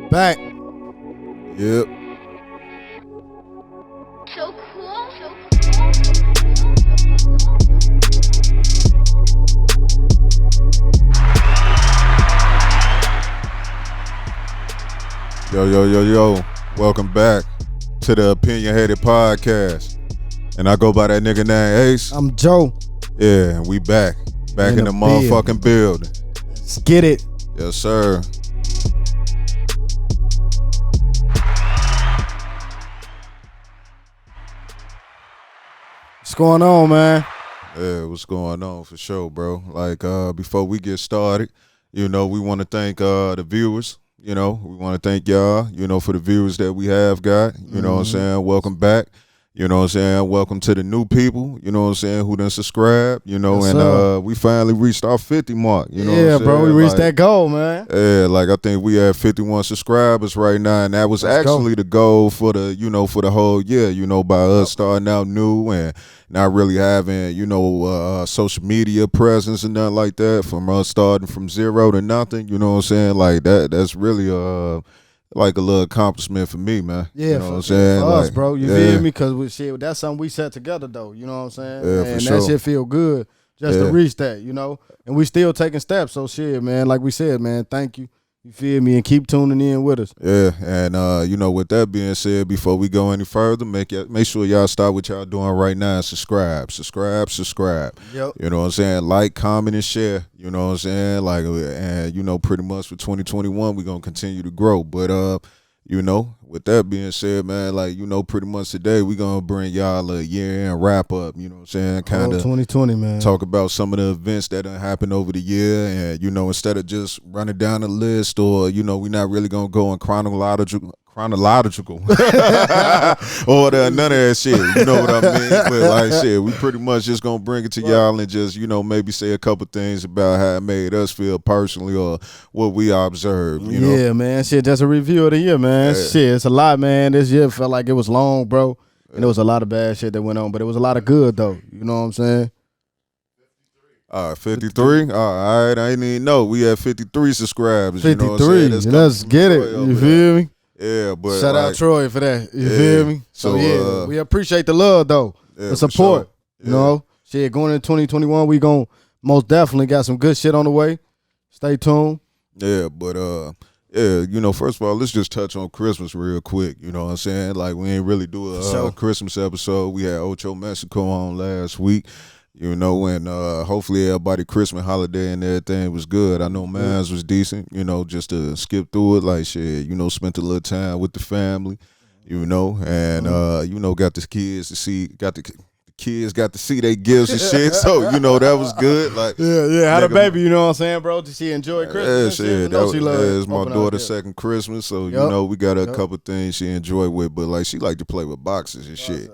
Back. Yep. So cool. Yo. Welcome back to the Opinion Headed Podcast. And I go by that nigga named Ace. I'm Joe. Yeah, and we back. Back in the motherfucking building. Let's get it. Yes, sir. What's going on, man? Yeah, what's going on for sure, bro? Like, before we get started, we want to thank the viewers. We want to thank y'all, for the viewers that we have got. You know what I'm saying? Welcome back. You know what I'm saying? Welcome to the new people, who done subscribe, Yes, we finally reached our 50 mark, Yeah, bro, we reached that goal, man. Yeah, like I think we have 51 subscribers right now, and that was actually the goal for the, for the whole year, by us starting out new and not really having, social media presence and nothing like that, from us starting from zero to nothing, you know what I'm saying? Like that's really like a little accomplishment for me, man. Yeah, you know what I'm saying? For like, us, bro. You feel me? Because that's something we set together, though. You know what I'm saying? Yeah, and for sure. that shit feel good just to reach that, And we still taking steps. So shit, man, like we said, man, thank you. You feel me? And keep tuning in with us. Yeah, and with that being said, before we go any further, make sure y'all start what y'all doing right now and subscribe. Yep. You know what I'm saying? Like, comment, and share. You know what I'm saying? Like, and pretty much for 2021, we're gonna continue to grow. But with that being said, man, like, pretty much today we gonna bring y'all a year-end wrap-up, you know what I'm saying? Kind of 2020, man. talk about some of the events that done happened over the year, and, instead of just running down the list or, we're not really gonna go in chronological order, none of that shit, you know what I mean? But like shit, we pretty much just gonna bring it to y'all and just, maybe say a couple things about how it made us feel personally or what we observed, you know? Yeah, man. Shit, just a review of the year, man. Yeah. Shit, it's a lot, man. This year felt like it was long, bro. And there was a lot of bad shit that went on, but it was a lot of good, though. You know what I'm saying? 53. All right, I didn't even know we had 53 subscribers. 53. You know what I'm saying? Let's get it. You feel me? Yeah, but Shout out Troy for that. You feel me? So yeah, we appreciate the love, though. The support. Sure. You know? Shit, going into 2021, we gon' most definitely got some good shit on the way. Stay tuned. Yeah, but first of all, let's just touch on Christmas real quick. You know what I'm saying? Like, we ain't really do a Christmas episode. We had Ocho Mexico on last week. And hopefully everybody Christmas holiday and everything was good. I know mine was decent, just to skip through it, like shit, spent a little time with the family, and got the kids to see, kids got to see their gifts and shit, so that was good. Like, yeah, had a baby, you know what I'm saying, bro? Did she enjoy Christmas? Yeah, shit, that was my daughter's second Christmas, so we got a couple things she enjoyed with, but like she liked to play with boxes and shit,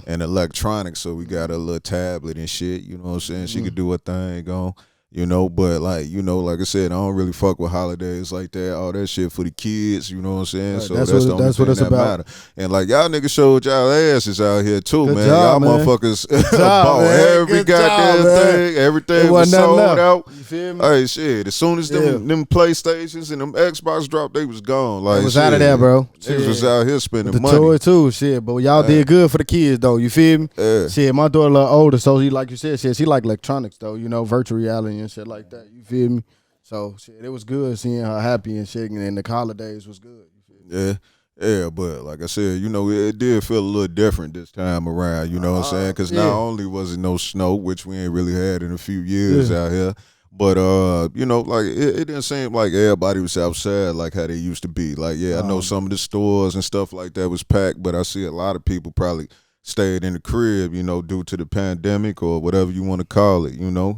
and electronics, so we got a little tablet and shit. You know what I'm saying? She could do her thing on. But like, like I said, I don't really fuck with holidays like that. All that shit for the kids, you know what I'm saying? So that's the only thing that matter. And like, y'all niggas showed y'all asses out here too, Good man. job, Y'all man. motherfuckers Job, bought man. every Good goddamn job, thing. Everything was wasn't nothing sold left. out. You feel me? Hey, shit, as soon as them PlayStations and them Xbox dropped, they was gone. Like, It was out of there, bro. Niggas was out here spending The money. toy too, shit. But y'all did good for the kids, though. You feel me? Yeah. Shit, my daughter a little older, so like you said, she like electronics, though. Virtual reality and shit like that. You feel me? So shit, it was good seeing her happy and shit, and the holidays was good. You feel me? Yeah, but like I said, it did feel a little different this time around, you know what I'm saying? Because not only was it no snow, which we ain't really had in a few years out here, but, like it didn't seem like everybody was outside like how they used to be. Like, I know some of the stores and stuff like that was packed, but I see a lot of people probably stayed in the crib, due to the pandemic or whatever you want to call it,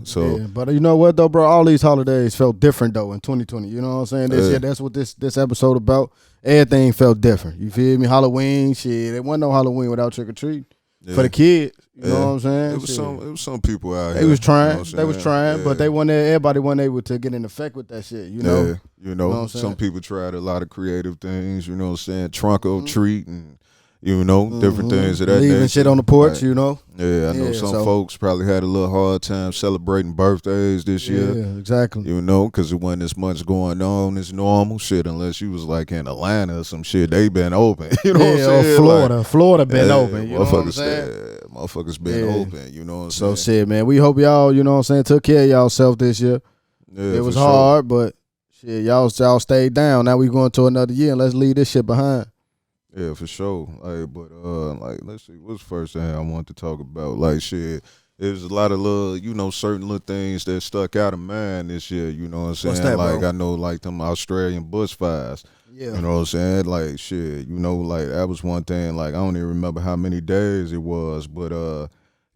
So, but you know what though, bro? All these holidays felt different though in 2020. You know what I'm saying? This year, that's what this episode about. Everything felt different. You feel me? Halloween, shit. There wasn't no Halloween without trick or treat for the kids. You know what I'm saying? It was some people out here. They was trying. They was trying, but they wasn't. Everybody wasn't able to get in effect with that shit. You know. Some people tried a lot of creative things. You know what I'm saying? Trunk or treat and. You know, different things of that leaving nature. shit on the porch, like, you know. Yeah, I know some folks probably had a little hard time celebrating birthdays this year. Yeah, exactly. You know, because it wasn't as much going on as normal shit, unless you was like in Atlanta or some shit. They been open. You know what I'm saying? Or Florida. Like, Florida been open. You know what I'm saying? Motherfuckers been open. You know what I'm saying? So shit, man. We hope y'all, you know what I'm saying, took care of y'allself this year. Yeah, it was hard, but shit, y'all stayed down. Now we going to another year, and let's leave this shit behind. Yeah, for sure. Like, but like, let's see, what's the first thing I want to talk about? Like, shit, there's a lot of little, you know, certain little things that stuck out of mind this year. You know what I'm saying? What's that, like, bro? I know, like them Australian bushfires. Yeah. You know what I'm saying? Like, shit, you know, like that was one thing. Like, I don't even remember how many days it was, but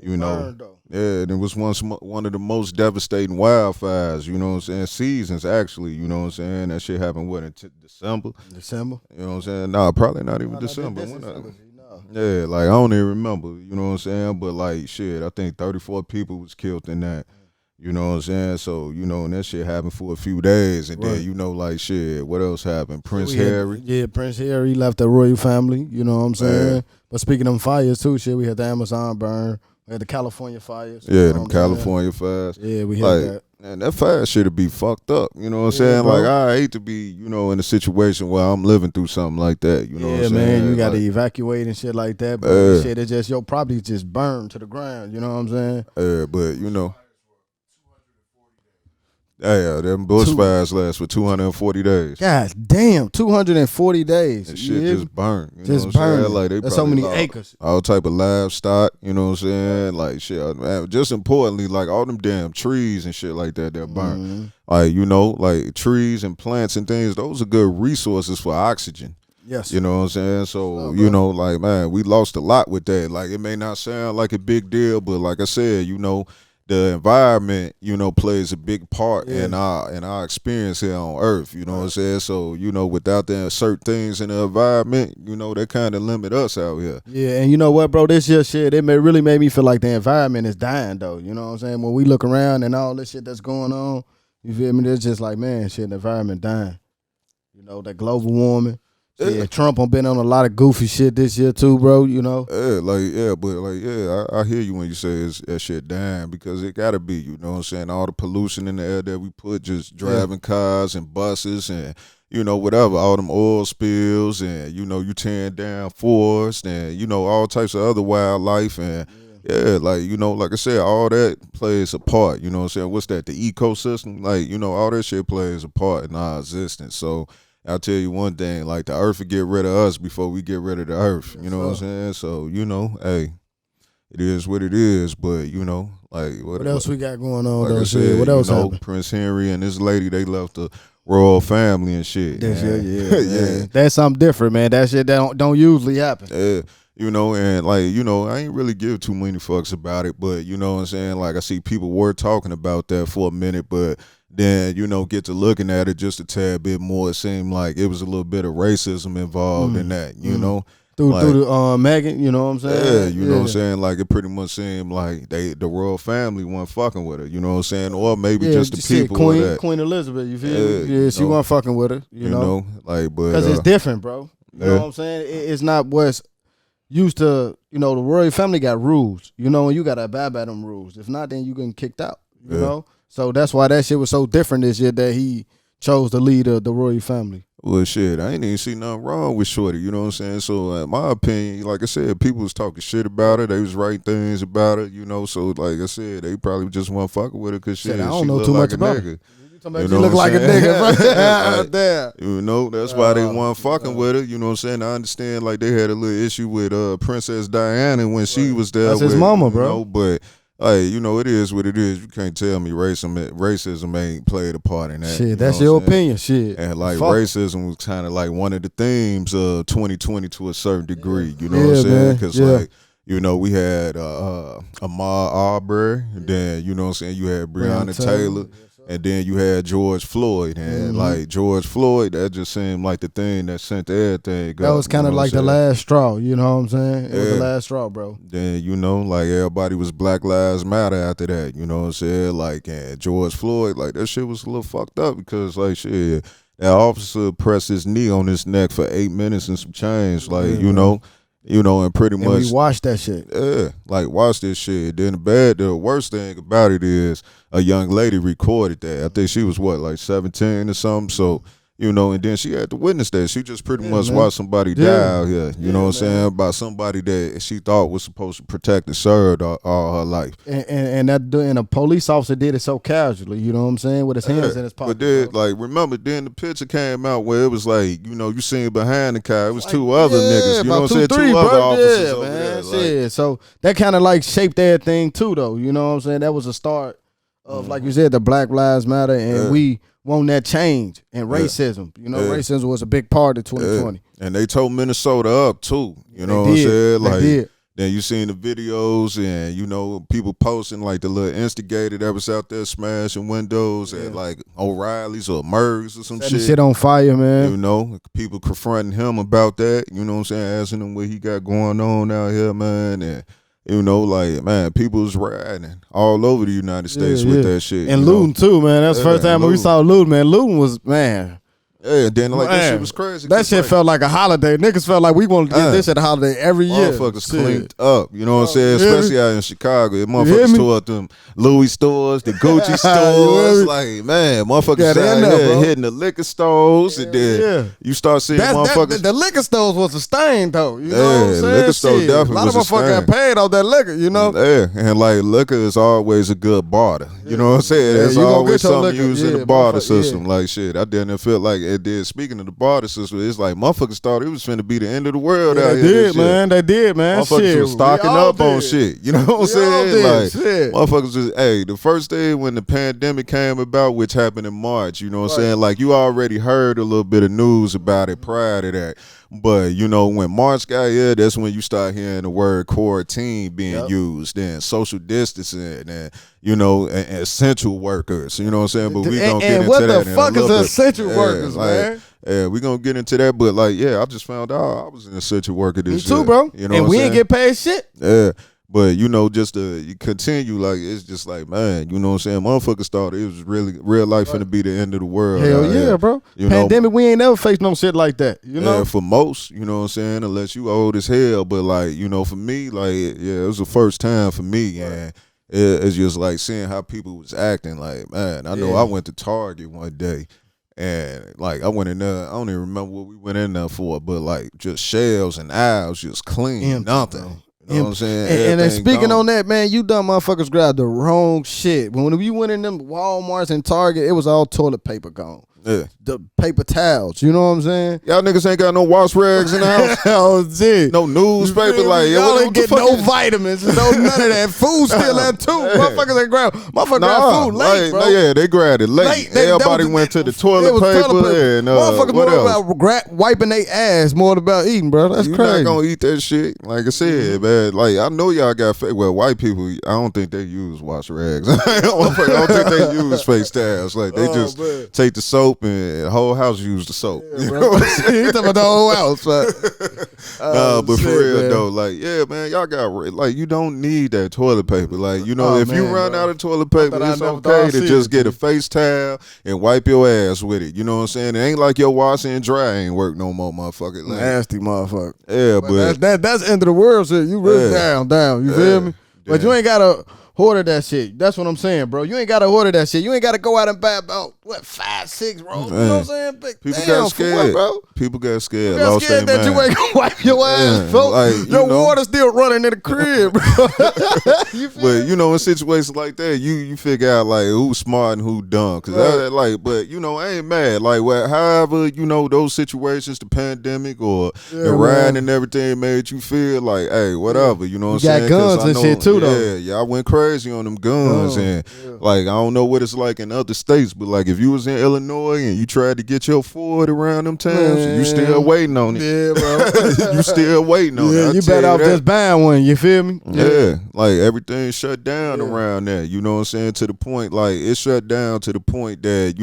you know, yeah, and it was one of the most devastating wildfires, you know what I'm saying, seasons actually, you know what I'm saying. That shit happened in December? December? You know what I'm saying? Nah, probably not even December. Yeah, like I don't even remember, you know what I'm saying? But like shit, I think 34 people was killed in that. You know what I'm saying? So, you know, and that shit happened for a few days. And then, you know, like, shit, what else happened? Prince Harry. Yeah, Prince Harry left the royal family. You know what I'm saying? But speaking of fires, too, shit, we had the Amazon burn. We had the California fires. Yeah, them California fires. Yeah, we had that. And that fire should be fucked up. You know what I'm saying? Bro. Like, I hate to be, you know, in a situation where I'm living through something like that. You know what I'm saying? Yeah, man, you got to evacuate and shit like that. But shit, it's just, your property just burned to the ground. You know what I'm saying? Yeah, but, you know. Yeah, them bushfires last for 240 days. God damn, 240 days. That shit just burned. You just know what I'm burned. saying? Like, they That's so many lost acres. all type of livestock, you know what I'm saying? Like, shit, man, just importantly, like, all them damn trees and shit like that burned. Mm-hmm. Like, you know, like, trees and plants and things, those are good resources for oxygen. Yes. You know what I'm saying? So, you know, like, man, we lost a lot with that. Like, it may not sound like a big deal, but like I said, you know, the environment, you know, plays a big part in our experience here on Earth. You know what I'm saying? So, you know, without the certain things in the environment, you know, they kind of limit us out here. Yeah, and you know what, bro? This year shit, it really made me feel like the environment is dying, though. You know what I'm saying? When we look around and all this shit that's going on, you feel me? It's just like, man, shit, the environment dying. You know, that global warming. Yeah, Trump been on a lot of goofy shit this year too, bro, you know? I hear you when you say that shit dying, because it gotta be, you know what I'm saying? All the pollution in the air that we put, just driving cars and buses and, you know, whatever, all them oil spills and, you know, you tearing down forests and, you know, all types of other wildlife and, like, you know, like I said, all that plays a part, you know what I'm saying? What's that, the ecosystem? Like, you know, all that shit plays a part in our existence, so I'll tell you one thing, like the earth will get rid of us before we get rid of the earth. You know what I'm saying? So, you know, hey, it is what it is, but, you know, like what else we got going on, like though? I said, what else happened? Prince Henry and this lady, they left the royal family and shit. Yeah. That's something different, man. That shit that don't usually happen. Yeah. You know, and like, you know, I ain't really give too many fucks about it, but you know what I'm saying? Like, I see people were talking about that for a minute, but then, you know, get to looking at it just a tad bit more, it seemed like it was a little bit of racism involved in that, you know? Through the Megan, you know what I'm saying? Yeah, you know what I'm saying? Like, it pretty much seemed like the royal family wasn't fucking with her, you know what I'm saying? Or maybe just the people. Queen Elizabeth, you feel me? Yeah, she wasn't fucking with her, you know? Like, but because it's different, bro. You know what I'm saying? It's not what's used to, you know, the royal family got rules, you know, and you got to abide by them rules. If not, then you getting kicked out, you know? So that's why that shit was so different this year that he chose to lead the royal family. Well, shit, I ain't even see nothing wrong with Shorty, you know what I'm saying? So, in my opinion, like I said, people was talking shit about her. They was writing things about her, you know? So, like I said, they probably just weren't fucking with her because shit, I don't she know look too like much a about nigga. her. You look like a nigga, bro. Damn. You know, that's why they weren't fucking with her. You know what I'm saying? I understand, like, they had a little issue with Princess Diana when she was there. That's his mama, bro. You know, but, hey, you know, it is what it is. You can't tell me racism ain't played a part in that. Shit, that's your opinion. Shit. And, like, racism was kind of like one of the themes of 2020 to a certain degree. You know what I'm saying? Because, like, you know, we had Ahmaud Arbery, and then, you know what I'm saying, you had Breonna Taylor. And then you had George Floyd, and like George Floyd, that just seemed like the thing that sent everything. That was kind of like the last straw, you know what I'm saying? It was the last straw, bro. Then, you know, like everybody was Black Lives Matter after that, you know what I'm saying? Like, and George Floyd, like that shit was a little fucked up because, like, shit, that officer pressed his knee on his neck for 8 minutes and some change, like, you know. You know, and pretty much we watched that shit. Yeah, like watch this shit. Then the worst thing about it is a young lady recorded that. I think she was like 17 or something. So, you know, and then she had to witness that. She just pretty much watched somebody die out here. You know what I'm saying? By somebody that she thought was supposed to protect and serve all her life. And a police officer did it so casually, you know what I'm saying? With his hands in his pocket. But then, remember, then the picture came out where it was like, you know, you seen behind the car, it was two other niggas. You know what I'm saying? Two other officers over there. So that kind of shaped everything too, though. You know what I'm saying? That was a start of, like you said, the Black Lives Matter, and we want that change and racism. You know, racism was a big part of 2020. And they tore Minnesota up too. You know what I'm saying? Then you seen the videos and, you know, people posting the little instigator that was out there smashing windows at O'Reilly's or Mergs or some shit on fire, man. You know, people confronting him about that. You know what I'm saying? Asking him what he got going on out here, man. And, you know, man, people was riding all over the United States with that shit. And looting too, man. That's the first time we saw looting, man. Looting was, man. Yeah, then that shit was crazy. That shit felt like a holiday. Niggas felt like we wanted to get this at a holiday every year. Motherfuckers cleaned up. You know what I'm saying? Especially out in Chicago. Motherfuckers tore up them Louis stores, the Gucci stores. Man, motherfuckers out here hitting the liquor stores. And then you start seeing motherfuckers. The liquor stores was a stain, though. You know what I'm saying? Liquor store definitely was a stain. A lot of motherfuckers got paid off that liquor, you know? Yeah, and liquor is always a good barter. You know what I'm saying? There's always something used in the barter system. Like shit, I didn't feel like it did. Speaking of the barter system, it's like motherfuckers thought it was finna be the end of the world out here. They did, man. Motherfuckers was stocking up on shit. You know what I'm saying? Motherfuckers was, the first day when the pandemic came about, which happened in March, you know what I'm saying? You already heard a little bit of news about it prior to that. But, you know, when March got here, that's when you start hearing the word quarantine being used, and social distancing, and, you know, and essential workers. You know what I'm saying? But we gonna get into that. And what the fuck is essential workers, man? Yeah, we gonna get into that. But, I just found out I was an essential worker this year. Me too, bro. You know and we ain't get paid shit. Yeah. But, you know, just to continue, it's just man, you know what I'm saying? Motherfuckers thought it was really, real life finna be the end of the world. Hell yeah, bro. Pandemic, we ain't never faced no shit like that, you know? Yeah, for most, you know what I'm saying? Unless you old as hell. But, you know, for me, it was the first time for me. And it's just, seeing how people was acting. Man, I know I went to Target one day. And, I went in there, I don't even remember what we went in there for. But, just shelves and aisles just clean, nothing. You know what I'm saying? And then speaking on that, man, you dumb motherfuckers grabbed the wrong shit. When you went in them Walmarts and Target, it was all toilet paper gone. Yeah. The paper towels, you know what I'm saying? Y'all niggas ain't got no wash rags in the house. Oh, shit. No newspaper, y'all ain't get no vitamins, no none of that. Food still there too. Motherfuckers ain't grab. Motherfuckers grab food late, bro. Yeah, they grabbed it late. Everybody went to the toilet paper. And motherfuckers what more else? about wiping their ass more than about eating, bro. That's crazy. You not gonna eat that shit. Like I said, man. I know y'all got white people. I don't think they use wash rags. I don't think they use face towels. They just take the soap and the whole house use the soap. Yeah, you know what I'm saying? You talking about the whole house, but for real though, man, y'all got you don't need that toilet paper. If you run out of toilet paper, it's okay to just get a face towel and wipe your ass with it. You know what I'm saying? It ain't like your wash and dry ain't work no more, motherfucker. Nasty motherfucker. Yeah, but that's the end of the world shit. You really down. You feel me? But you ain't gotta order that shit. That's what I'm saying, bro. You ain't gotta order that shit. You ain't gotta go out and buy about 5-6 rolls. You know what I'm saying? People got scared, bro. People got scared. Got scared that you ain't gonna wipe your ass, folks. Your water still running in the crib, bro. But in situations like that, you figure out who's smart and who dumb. Cause but I ain't mad. However, those situations, the pandemic or the ride and everything made you feel hey, whatever. You know what I'm saying? You got guns and shit too, though. Yeah, I went crazy on them guns, and I don't know what it's like in other states, but if you was in Illinois and you tried to get your Ford around them times, you still waiting on it. Yeah, bro. You still waiting on it. Yeah, you better off just buying one. You feel me? Yeah, everything shut down around that. You know what I'm saying? To the point, it shut down to the point that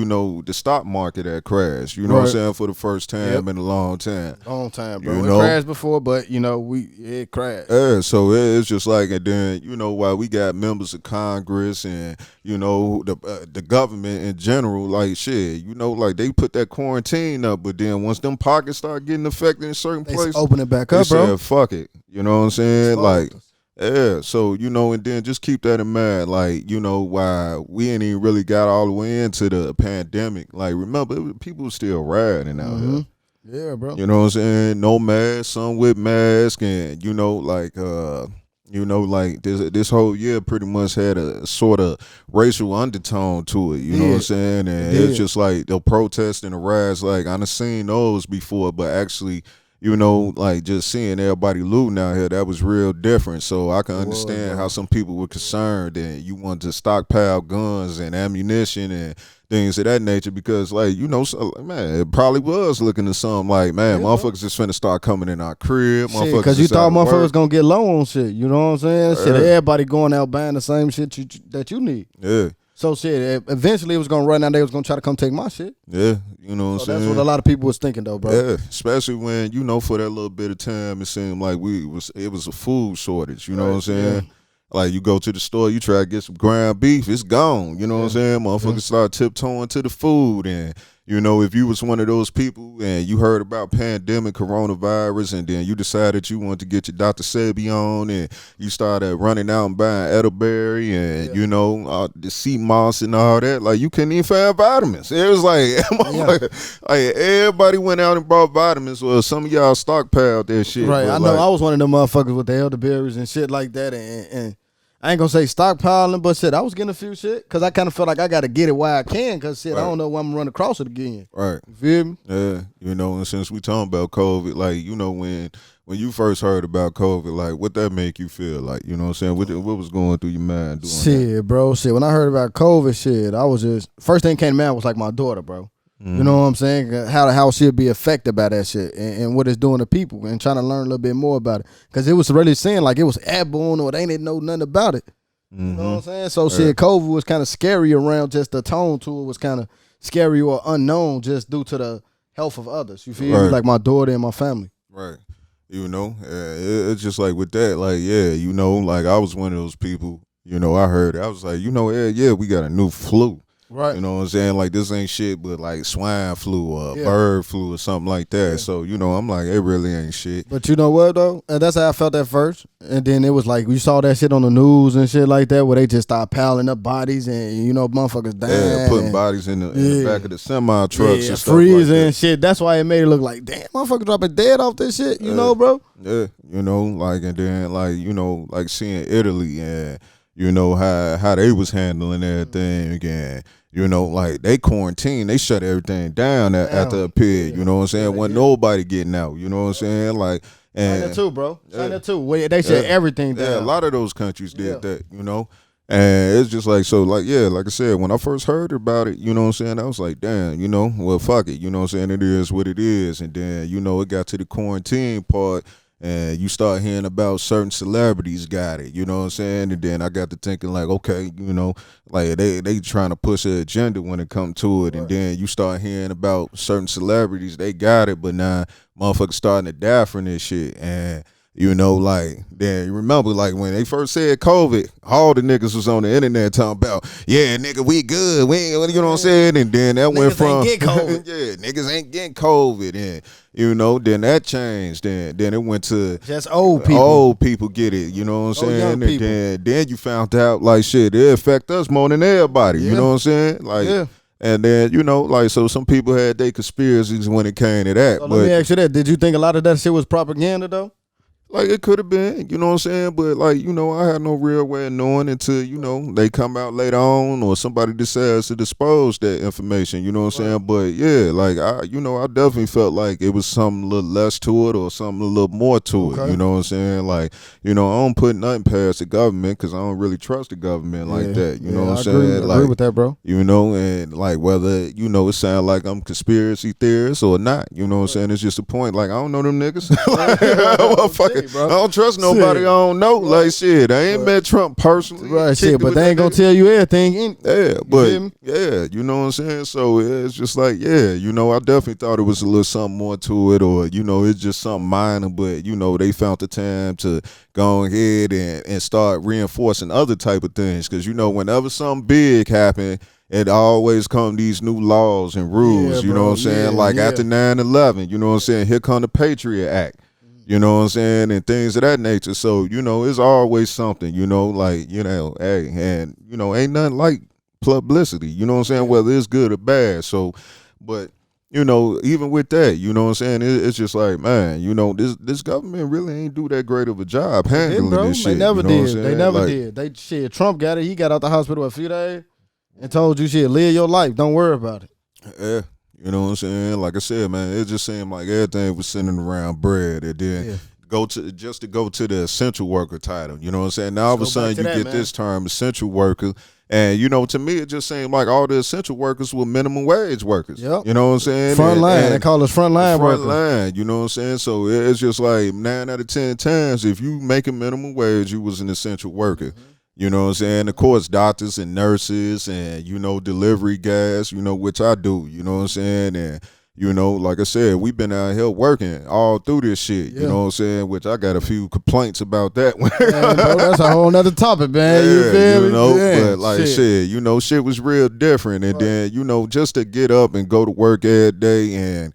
the stock market had crashed. You know what I'm saying? For the first time in a long time. Long time, bro. It crashed before, but it crashed. Yeah, so it's just and then while we got members members of Congress and, you know, the government in general, like, shit, you know, like, they put that quarantine up, but then once them pockets start getting affected in certain places, open it back up, bro. Said, fuck it. You know what I'm saying? Like, yeah, so, you know, and then just keep that in mind, like, you know, why we ain't even really got all the way into the pandemic. Like, remember, people were still riding out here. Yeah, bro. You know what I'm saying? No mask, some with mask, and, you know, like, this whole year pretty much had a sort of racial undertone to it, you know what I'm saying? And it's just like the protest and the riots, like, I done seen those before, but actually, you know, like, just seeing everybody looting out here, that was real different. So I can understand how some people were concerned and you wanted to stockpile guns and ammunition and things of that nature because, like, you know, so, man, it probably was looking at something like, man, motherfuckers just finna start coming in our crib. Because you thought motherfuckers gonna get low on shit. You know what I'm saying? Shit, everybody going out buying the same shit that you need. Yeah. So shit, eventually it was gonna run out. They was gonna try to come take my shit. Yeah, you know what I'm saying. That's what a lot of people was thinking though, bro. Yeah, especially when, you know, for that little bit of time, it seemed like it was a food shortage. You know what I'm saying. Yeah. Like, you go to the store, you try to get some ground beef, it's gone. You know what I'm saying? Motherfuckers start tiptoeing to the food. And, you know, if you was one of those people and you heard about pandemic coronavirus and then you decided you wanted to get your Dr. Sebi on and you started running out and buying elderberry and, you know, the sea moss and all that, like, you couldn't even find vitamins. It was like, like everybody went out and bought vitamins. Well, some of y'all stockpiled that shit. Right, I know. Like, I was one of them motherfuckers with the elderberries and shit like that. And I ain't gonna say stockpiling, but shit, I was getting a few shit because I kind of felt like I got to get it while I can because shit, I don't know when I'm gonna run across it again. Right. You feel me? Yeah. You know, and since we talking about COVID, like, you know, when you first heard about COVID, like, what that make you feel like? You know what I'm saying? What was going through your mind doing that? Bro, when I heard about COVID, shit, I was just, first thing came to mind was like my daughter, bro. You know what I'm saying? How she'll be affected by that shit and what it's doing to people and trying to learn a little bit more about it. Because it was really saying like it was airborne or they didn't know nothing about it. You know what I'm saying? So shit, COVID was kind of scary around, just the tone to it was kind of scary or unknown just due to the health of others. You feel me? Like my daughter and my family. Right. You know, it's just like with that, like, yeah, you know, like I was one of those people, you know, I heard it. I was like, you know, we got a new flu. Right. You know what I'm saying? Like, this ain't shit but like swine flu or bird flu or something like that. Yeah. So, you know, I'm like, it really ain't shit. But you know what, though? And that's how I felt at first. And then it was like, we saw that shit on the news and shit like that where they just start piling up bodies and, you know, motherfuckers dying. Yeah, putting bodies in the back of the semi-trucks and stuff freezing like that. And shit. That's why it made it look like, damn, motherfuckers dropping dead off this shit, you know, bro? Yeah, you know, like, and then, like, you know, like seeing Italy and, you know, how they was handling everything again. You know, like, they quarantined, they shut everything down after a period, you know what I'm saying? Wasn't nobody getting out, you know what I'm saying? Like, and China too, bro. China too. They shut everything down. Yeah, a lot of those countries did that, you know? And it's just like, so, like, yeah, like I said, when I first heard about it, you know what I'm saying, I was like, damn, you know, well, fuck it, you know what I'm saying? It is what it is. And then, you know, it got to the quarantine part. And you start hearing about certain celebrities got it, you know what I'm saying? And then I got to thinking like, okay, you know, like they trying to push an agenda when it come to it. And then you start hearing about certain celebrities, they got it, but now motherfuckers starting to die from this shit. And, you know, like, then you remember, like, when they first said COVID, all the niggas was on the internet talking about, yeah, nigga, we good. We ain't, you know what I'm saying? And then that went from, ain't get COVID. yeah, niggas ain't getting COVID. And, you know, then that changed. Then it went to just old people. Old people get it, you know what I'm saying? And then you found out, like, shit, it affect us more than everybody, you know what I'm saying? Like, and then, you know, like, so some people had their conspiracies when it came to that. So let me ask you that. Did you think a lot of that shit was propaganda, though? Like, it could have been, you know what I'm saying? But, like, you know, I had no real way of knowing until, you know, they come out later on or somebody decides to dispose that information, you know what I'm saying? But, yeah, like, I definitely felt like it was something a little less to it or something a little more to it, you know what I'm saying? Like, you know, I don't put nothing past the government because I don't really trust the government like that, you know what I'm saying? I agree with that, bro. You know, and, like, whether, you know, it sounds like I'm conspiracy theorist or not, you know what I'm saying? It's just a point. Like, I don't know them niggas. Like, bro. I don't trust nobody I don't know. Right. Like, shit, I ain't met Trump personally. Right, shit, but they ain't gonna tell you everything. Yeah, but, yeah, you know what I'm saying? So it's just like, yeah, you know, I definitely thought it was a little something more to it, or, you know, it's just something minor, but, you know, they found the time to go ahead and start reinforcing other type of things. Because, you know, whenever something big happen, it always come these new laws and rules, you know what I'm saying? Like after 9/11, you know what I'm saying? Here come the Patriot Act, you know what I'm saying? And things of that nature. So, you know, it's always something, you know, like, you know, hey, and, you know, ain't nothing like publicity, you know what I'm saying? Whether it's good or bad. So, but, you know, even with that, you know what I'm saying? It's just like, man, you know, this government really ain't do that great of a job handling this shit. They never did. They never did. Shit, Trump got it. He got out the hospital a few days. And told you, shit, live your life. Don't worry about it. Yeah, you know what I'm saying? Like I said, man, it just seemed like everything was centered around bread. And then go to the essential worker title. You know what I'm saying? Now all of a sudden you get this term, essential worker. And, you know, to me, it just seemed like all the essential workers were minimum wage workers. Yep. You know what I'm saying? Front line. They call us front line workers. Front line, you know what I'm saying? So it's just like 9 out of 10 times, if you making minimum wage, you was an essential worker. Mm-hmm. You know what I'm saying? Of course, doctors and nurses and, you know, delivery guys, you know, which I do, you know what I'm saying? And, you know, like I said, we've been out here working all through this shit, you know what I'm saying? Which I got a few complaints about that. Man, bro, that's a whole nother topic, man. You feel me? Know, but like shit, you know, shit was real different. And then, you know, just to get up and go to work every day and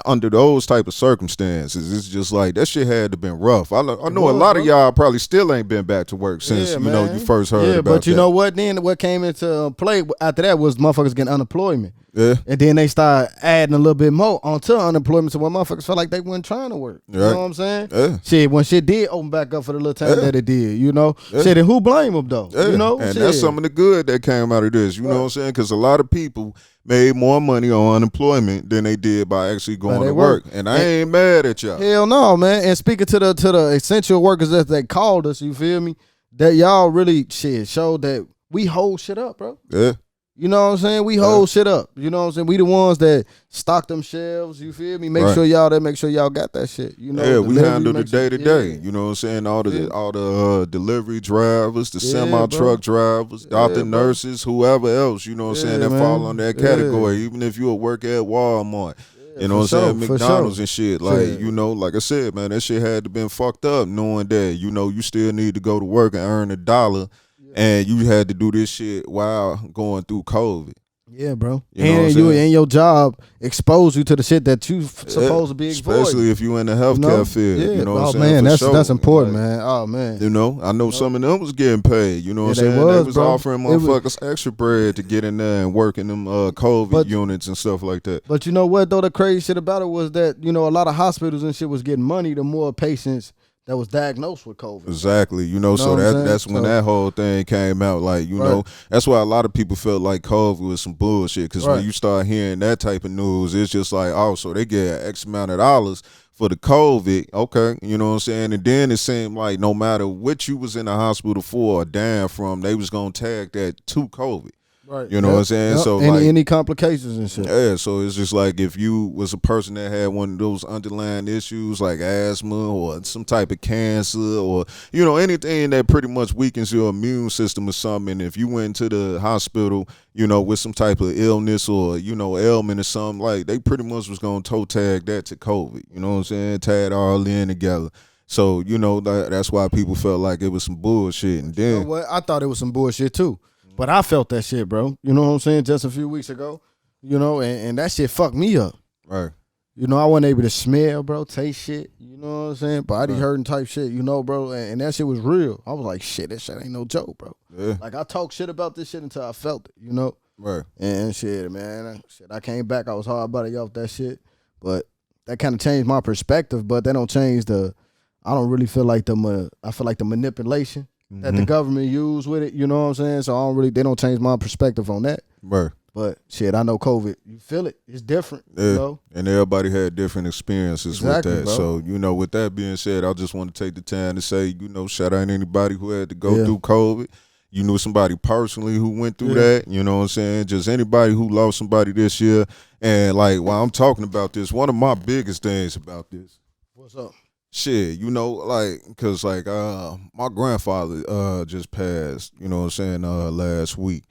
under those type of circumstances, it's just like that shit had to been rough. I know a lot of y'all probably still ain't been back to work since you know you first heard about that. But you know what? Then what came into play after that was motherfuckers getting unemployment. Yeah, and then they start adding a little bit more onto unemployment, so when motherfuckers felt like they weren't trying to work. You know what I'm saying? Yeah. Shit, when shit did open back up for the little time that it did, you know. Shit, and who blame them though? You know, and that's some of the good that came out of this. You know what I'm saying? Because a lot of people made more money on unemployment than they did by actually going to work. And I ain't mad at y'all. Hell no, man. And speaking to the essential workers that they called us, you feel me? That y'all really showed that we hold shit up, bro. Yeah. You know what I'm saying? We hold shit up. You know what I'm saying? We the ones that stock them shelves, you feel me? Make sure y'all got that shit. You know, we handle the day to day. You know what I'm saying? All the delivery drivers, the semi truck drivers, doctor, nurses, whoever else, you know what I'm saying, that fall on that category. Even if you work at Walmart. You know what I'm saying? McDonald's and shit. Like, you know, like I said, man, that shit had to been fucked up knowing that, you know, you still need to go to work and earn $1. And you had to do this shit while going through COVID. Yeah, bro. And your job exposed you to the shit that you supposed to be exposed. Especially if you in the healthcare field. Yeah. You know what I'm saying? Man, that's important, man. Oh, man. You know, I know some of them was getting paid. You know what I'm saying? They was offering motherfuckers extra bread to get in there and work in them COVID units and stuff like that. But you know what, though? The crazy shit about it was that, you know, a lot of hospitals and shit was getting money the more patients that was diagnosed with COVID. Exactly. You know, so that's when that whole thing came out. Like, you know, that's why a lot of people felt like COVID was some bullshit. Because when you start hearing that type of news, it's just like, oh, so they get X amount of dollars for the COVID. Okay. You know what I'm saying? And then it seemed like no matter what you was in the hospital for or down from, they was going to tag that to COVID. Right. You know what I'm saying? So any complications and shit. Yeah, so it's just like if you was a person that had one of those underlying issues like asthma or some type of cancer or, you know, anything that pretty much weakens your immune system or something, if you went to the hospital, you know, with some type of illness or, you know, ailment or something, like they pretty much was going to toe tag that to COVID. You know what I'm saying? Tag it all in together. So, you know, that's why people felt like it was some bullshit. And then, you know what? I thought it was some bullshit too. But I felt that shit, bro. You know what I'm saying? Just a few weeks ago, you know, and that shit fucked me up. Right. You know, I wasn't able to smell, bro, taste shit. You know what I'm saying? Body hurting type shit, you know, bro. And that shit was real. I was like, shit, that shit ain't no joke, bro. Yeah. Like, I talk shit about this shit until I felt it, you know? Right. And shit, man. I came back. I was hard about it off that shit. But that kind of changed my perspective. But that don't change I don't really feel like I feel like the manipulation that the government use with it, you know what I'm saying? So they don't change my perspective on that. Right. But shit, I know COVID, you feel it. It's different, you know? And everybody had different experiences with that. Bro. So, you know, with that being said, I just want to take the time to say, you know, shout out anybody who had to go through COVID. You knew somebody personally who went through that, you know what I'm saying? Just anybody who lost somebody this year. And like, while I'm talking about this, one of my biggest things about this. What's up? shit, you know, like, cause like my grandfather just passed, you know what I'm saying, last week.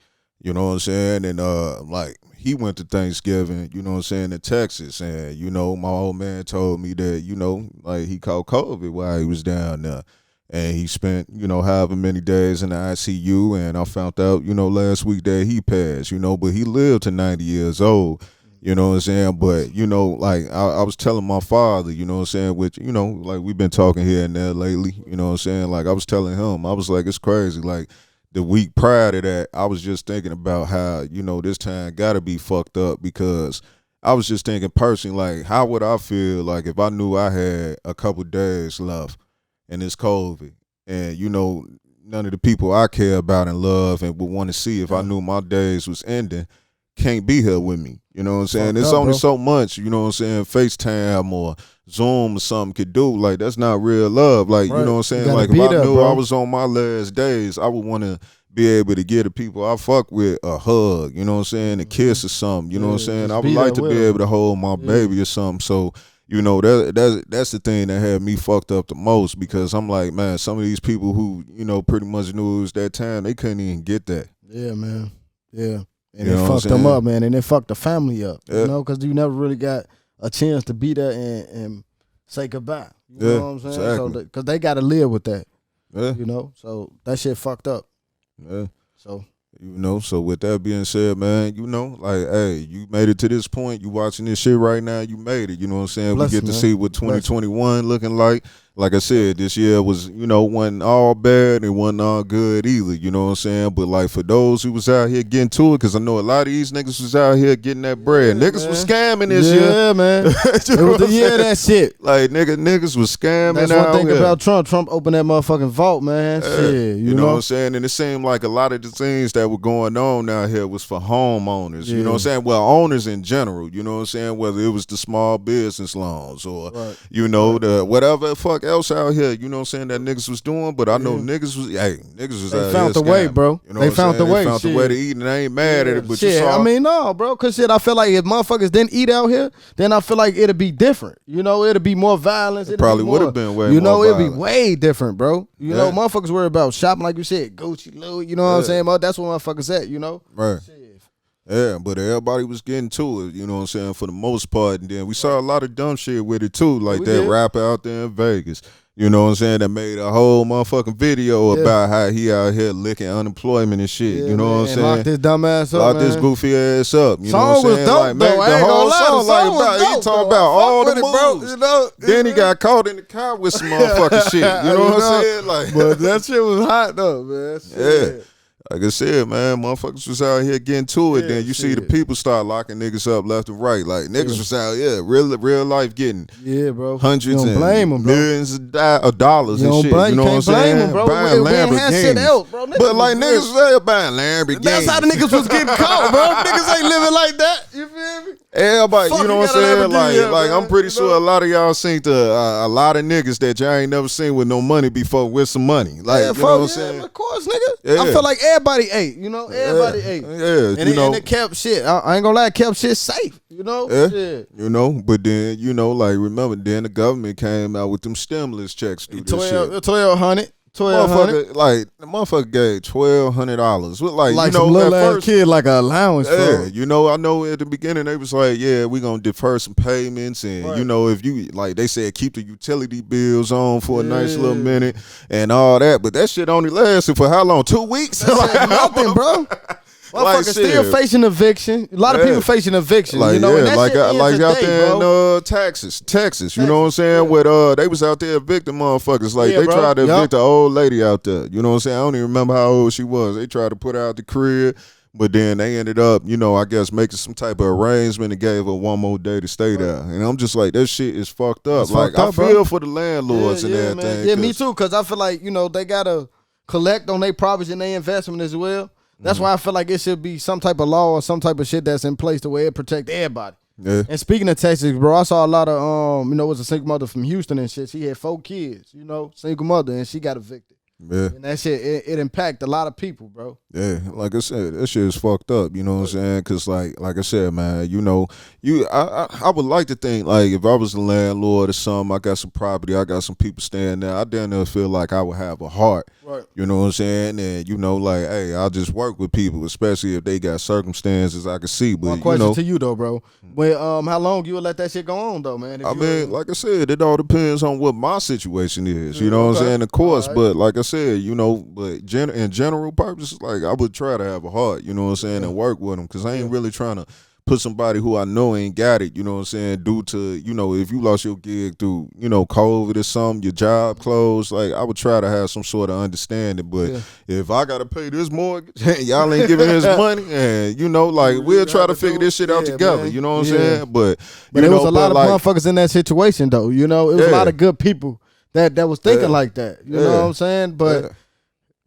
You know what I'm saying? And like he went to Thanksgiving, you know what I'm saying, in Texas. And, you know, my old man told me that, you know, like he caught COVID while he was down there. And he spent, you know, however many days in the ICU. And I found out, you know, last week that he passed, you know, but he lived to 90 years old. You know what I'm saying? But, you know, like I was telling my father, you know what I'm saying, which, you know, like we've been talking here and there lately, you know what I'm saying? Like I was telling him, I was like, it's crazy. Like the week prior to that, I was just thinking about how, you know, this time got to be fucked up because I was just thinking personally, like, how would I feel like if I knew I had a couple days left and it's COVID and, you know, none of the people I care about and love and would want to see if I knew my days was ending can't be here with me. You know what I'm saying? It's only so much, you know what I'm saying, FaceTime or Zoom or something could do. Like, that's not real love. Like, you know what I'm saying? Like, if I knew I was on my last days, I would want to be able to give the people I fuck with a hug, you know what I'm saying, a kiss or something, you know what I'm saying? I would like to be able to hold my baby or something. So, you know, that's the thing that had me fucked up the most because I'm like, man, some of these people who, you know, pretty much knew it was that time, they couldn't even get that. Yeah, man. Yeah. And it fucked them up, man, and it fucked the family up, you know, because you never really got a chance to be there and say goodbye. You know what I'm saying? Exactly. Because they got to live with that, you know, so that shit fucked up. Yeah. So, you know, so with that being said, man, you know, like, hey, you made it to this point. You watching this shit right now. You made it. You know what I'm saying? We get to see what 2021 looking like. Like I said, this year was, you know, wasn't all bad and wasn't all good either. You know what I'm saying? But, like, for those who was out here getting to it, because I know a lot of these niggas was out here getting that bread. Niggas was scamming this year. Yeah, man. It was the year of that shit. Like, niggas was scamming out here. That's one thing about Trump. Trump opened that motherfucking vault, man. Shit, you know what I'm saying? And it seemed like a lot of the things that were going on out here was for homeowners. You know what I'm saying? Well, owners in general. You know what I'm saying? Whether it was the small business loans or, you know, the whatever the fuck else out here, you know what I'm saying, that niggas was doing, but I know niggas was out here. They found the way, bro. You know they found the way. They found the way to eat, and I ain't mad at it, but shit, I mean, no, bro, because shit, I feel like if motherfuckers didn't eat out here, then I feel like it'd be different. You know, it'd be more violence. It probably would have been way more You know, it'd violent. be way different, bro. You know, motherfuckers worry about shopping, like you said, Gucci, Louis, you know what I'm saying? That's what motherfuckers at, you know? Right. Yeah, but everybody was getting to it, you know what I'm saying, for the most part. And then we saw a lot of dumb shit with it, too, like that rapper out there in Vegas. You know what I'm saying? That made a whole motherfucking video about how he out here licking unemployment and shit. You know what I'm saying? Locked this dumb ass up, Locked this goofy ass up. You know what I'm saying? Dope, like, man, though. the whole song, like, about, he talking about all the moves. You know? Then he got caught in the car with some motherfucking shit. You know what I'm saying? Like, but that shit was hot, though, man. Yeah. Like I said, man, motherfuckers was out here getting to it. Then you see the people start locking niggas up left and right. Like, niggas was out here, real life getting bro. hundreds and them, millions of dollars and shit. You know what I'm saying? Bro. Buying Lamborghinis. Bro. But like niggas was out here buying Lamborghinis. That's how the niggas was getting caught, bro. Niggas ain't living like that. You feel me? Everybody, you know what I'm saying? Like I'm pretty sure a lot of y'all seen a lot of niggas that y'all ain't never seen with no money before with some money. Like, you know what I'm saying? Of course, nigga. I feel like everybody ate, you know? Everybody ate. Yeah, and it kept shit. I ain't gonna lie, it kept shit safe, you know? Yeah. You know, but then, you know, like, remember, then the government came out with them stimulus checks through this shit. $1,200. Like, the motherfucker gave $1,200. Like, you know, some little at ass first, kid, like an allowance. Yeah, you know, I know at the beginning they was like, yeah, we gonna defer some payments, and you know, if you like, they said keep the utility bills on for a nice little minute and all that, but that shit only lasted for how long? 2 weeks? Like, nothing, bro. Motherfuckers still facing eviction. A lot of people facing eviction. Like, you know, and that like shit out today, there bro. in Texas. You know what I'm saying? With they was out there evicting motherfuckers. Like, they tried to evict an old lady out there. You know what I'm saying? I don't even remember how old she was. They tried to put her out the crib, but then they ended up, you know, I guess making some type of arrangement and gave her one more day to stay there. And I'm just like, that shit is fucked up. Like, I feel for the landlords and everything. Man. Yeah, me too. Because I feel like, you know, they gotta collect on their property and their investment as well. That's why I feel like it should be some type of law or some type of shit that's in place to where it protect everybody. Yeah. And speaking of Texas, bro, I saw a lot of, you know, it was a single mother from Houston and shit. She had 4 kids, you know, single mother, and she got evicted. Yeah. And that shit, it impact a lot of people, bro. Yeah, like I said, that shit is fucked up. You know what I'm saying? Because like I said, man, I would like to think like if I was a landlord or something, I got some property, I got some people staying there, I damn near feel like I would have a heart. Right. You know what I'm saying? And like, hey, I'll just work with people, especially if they got circumstances I can see. But my question to you though, bro, how long you would let that shit go on though, man? I mean, like I said, it all depends on what my situation is. You know what I'm saying? Of course, right. But like I said, but in general purposes, like I would try to have a heart. You know what I'm saying, and work with them because I ain't really trying to put somebody who I know ain't got it. You know what I'm saying? Due to if you lost your gig through COVID or something, your job closed. Like I would try to have some sort of understanding. But if I gotta pay this mortgage, y'all ain't giving his money, and we'll try to figure this shit out together. Man. You know what I'm saying? But there was a lot of motherfuckers in that situation though. It was a lot of good people that was thinking like that. You know what I'm saying? But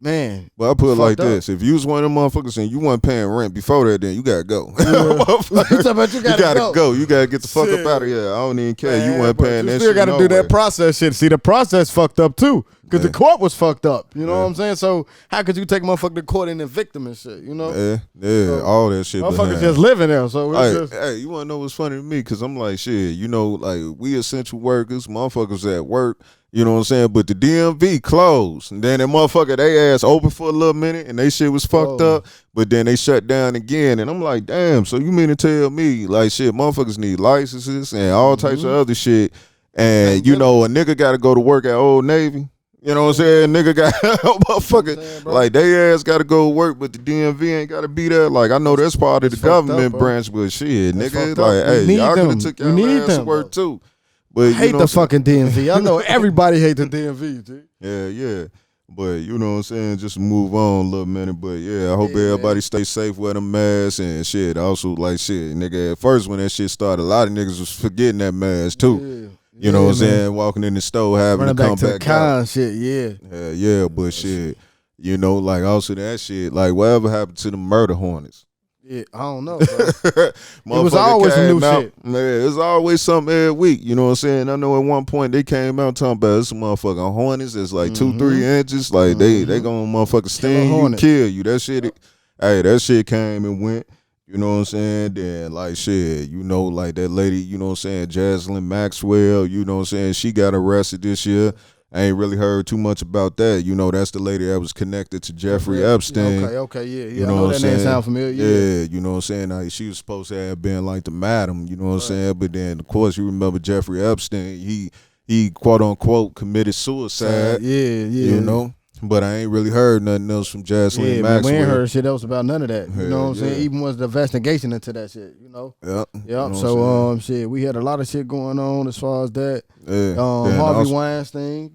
man, but I put it like this: if you was one of them motherfuckers and you wasn't paying rent before that, then you gotta go. you gotta go. You gotta get the fuck up out of here. I don't even care. Man, you wasn't paying that shit. You still gotta do that process shit. See, the process fucked up too, because the court was fucked up. You know what I'm saying? So how could you take motherfucker to court and evict them and shit? Yeah, all that shit. Motherfuckers just living there. So hey, you wanna know what's funny to me? Because I'm like, shit, like we essential workers, motherfuckers at work. You know what I'm saying? But the DMV closed. And then that motherfucker, they ass open for a little minute and they shit was fucked up. But then they shut down again. And I'm like, damn, so you mean to tell me, like, shit, motherfuckers need licenses and all types of other shit. And, a nigga got to go to work at Old Navy. You know what I'm saying? Nigga got, motherfucker, like, they ass got to go to work, but the DMV ain't got to be there. Like, I know that's part of the government branch, but shit, nigga, like, hey, y'all could have took your ass to work too. But, I hate the fucking DMV. I know everybody hate the DMV, G. Yeah. But you know what I'm saying? Just move on a little minute. But yeah, I hope everybody stay safe, wear them masks and shit. Also, like shit, nigga, at first when that shit started, a lot of niggas was forgetting that mask too. You know what I'm saying? Walking in the store, having running to come back out. Shit, Yeah, but shit, like also that shit, like whatever happened to the murder hornets? Yeah, I don't know, bro. It was always some new shit. Man, it's always something every week. You know what I'm saying? I know at one point they came out talking about this motherfucking hornets. It's like 2-3 inches. Like they gonna motherfucking sting you, kill you. That shit, that shit came and went. You know what I'm saying? Then like shit, like that lady, you know what I'm saying, Jaslyn Maxwell, you know what I'm saying, she got arrested this year. I ain't really heard too much about that. That's the lady that was connected to Jeffrey Epstein. Okay, yeah. You know that name sound familiar. Yeah, you know what I'm saying? Like, she was supposed to have been like the madam, you know what I'm saying? But then, of course, you remember Jeffrey Epstein, he quote unquote committed suicide. You know? But I ain't really heard nothing else from Jaslyn Maxwell. We ain't heard shit else about none of that. You know what I'm saying? Even was the investigation into that shit, Yep. So shit, we had a lot of shit going on as far as that. Harvey Weinstein.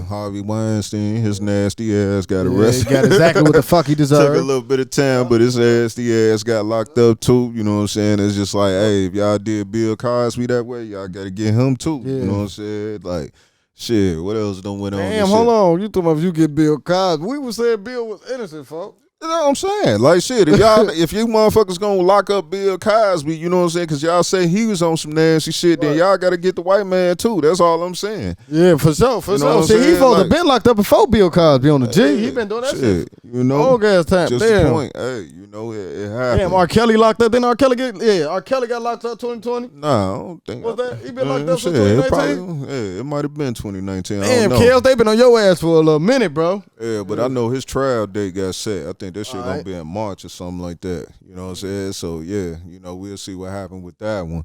Harvey Weinstein, his nasty ass got arrested. He got exactly what the fuck he deserved. Took a little bit of time, but his nasty ass got locked up too. You know what I'm saying? It's just like, hey, if y'all did Bill Cosby that way, y'all gotta get him too. You know what I'm saying? Like, shit, what else done went on? Damn, hold on. You talking about if you get Bill Cosby? We was saying Bill was innocent, folks. You know what I'm saying? Like, shit, if you motherfuckers gonna lock up Bill Cosby, you know what I'm saying? Because y'all say he was on some nasty shit, then y'all got to get the white man, too. That's all I'm saying. Yeah, for sure, See, he supposed to been locked up before Bill Cosby on the G. He been doing that shit. Old ass time. Just the point. Hey, it happened. Damn, R. Kelly locked up. Then R. Kelly R. Kelly got locked up 2020? Nah, I don't think. What's that? He been locked up since 2019? It might have been 2019. Damn, Kels, they been on your ass for a little minute, bro. Yeah, but I know his trial date got set. I think that shit gonna be in March or something like that. You know what I'm saying? So yeah, we'll see what happened with that one.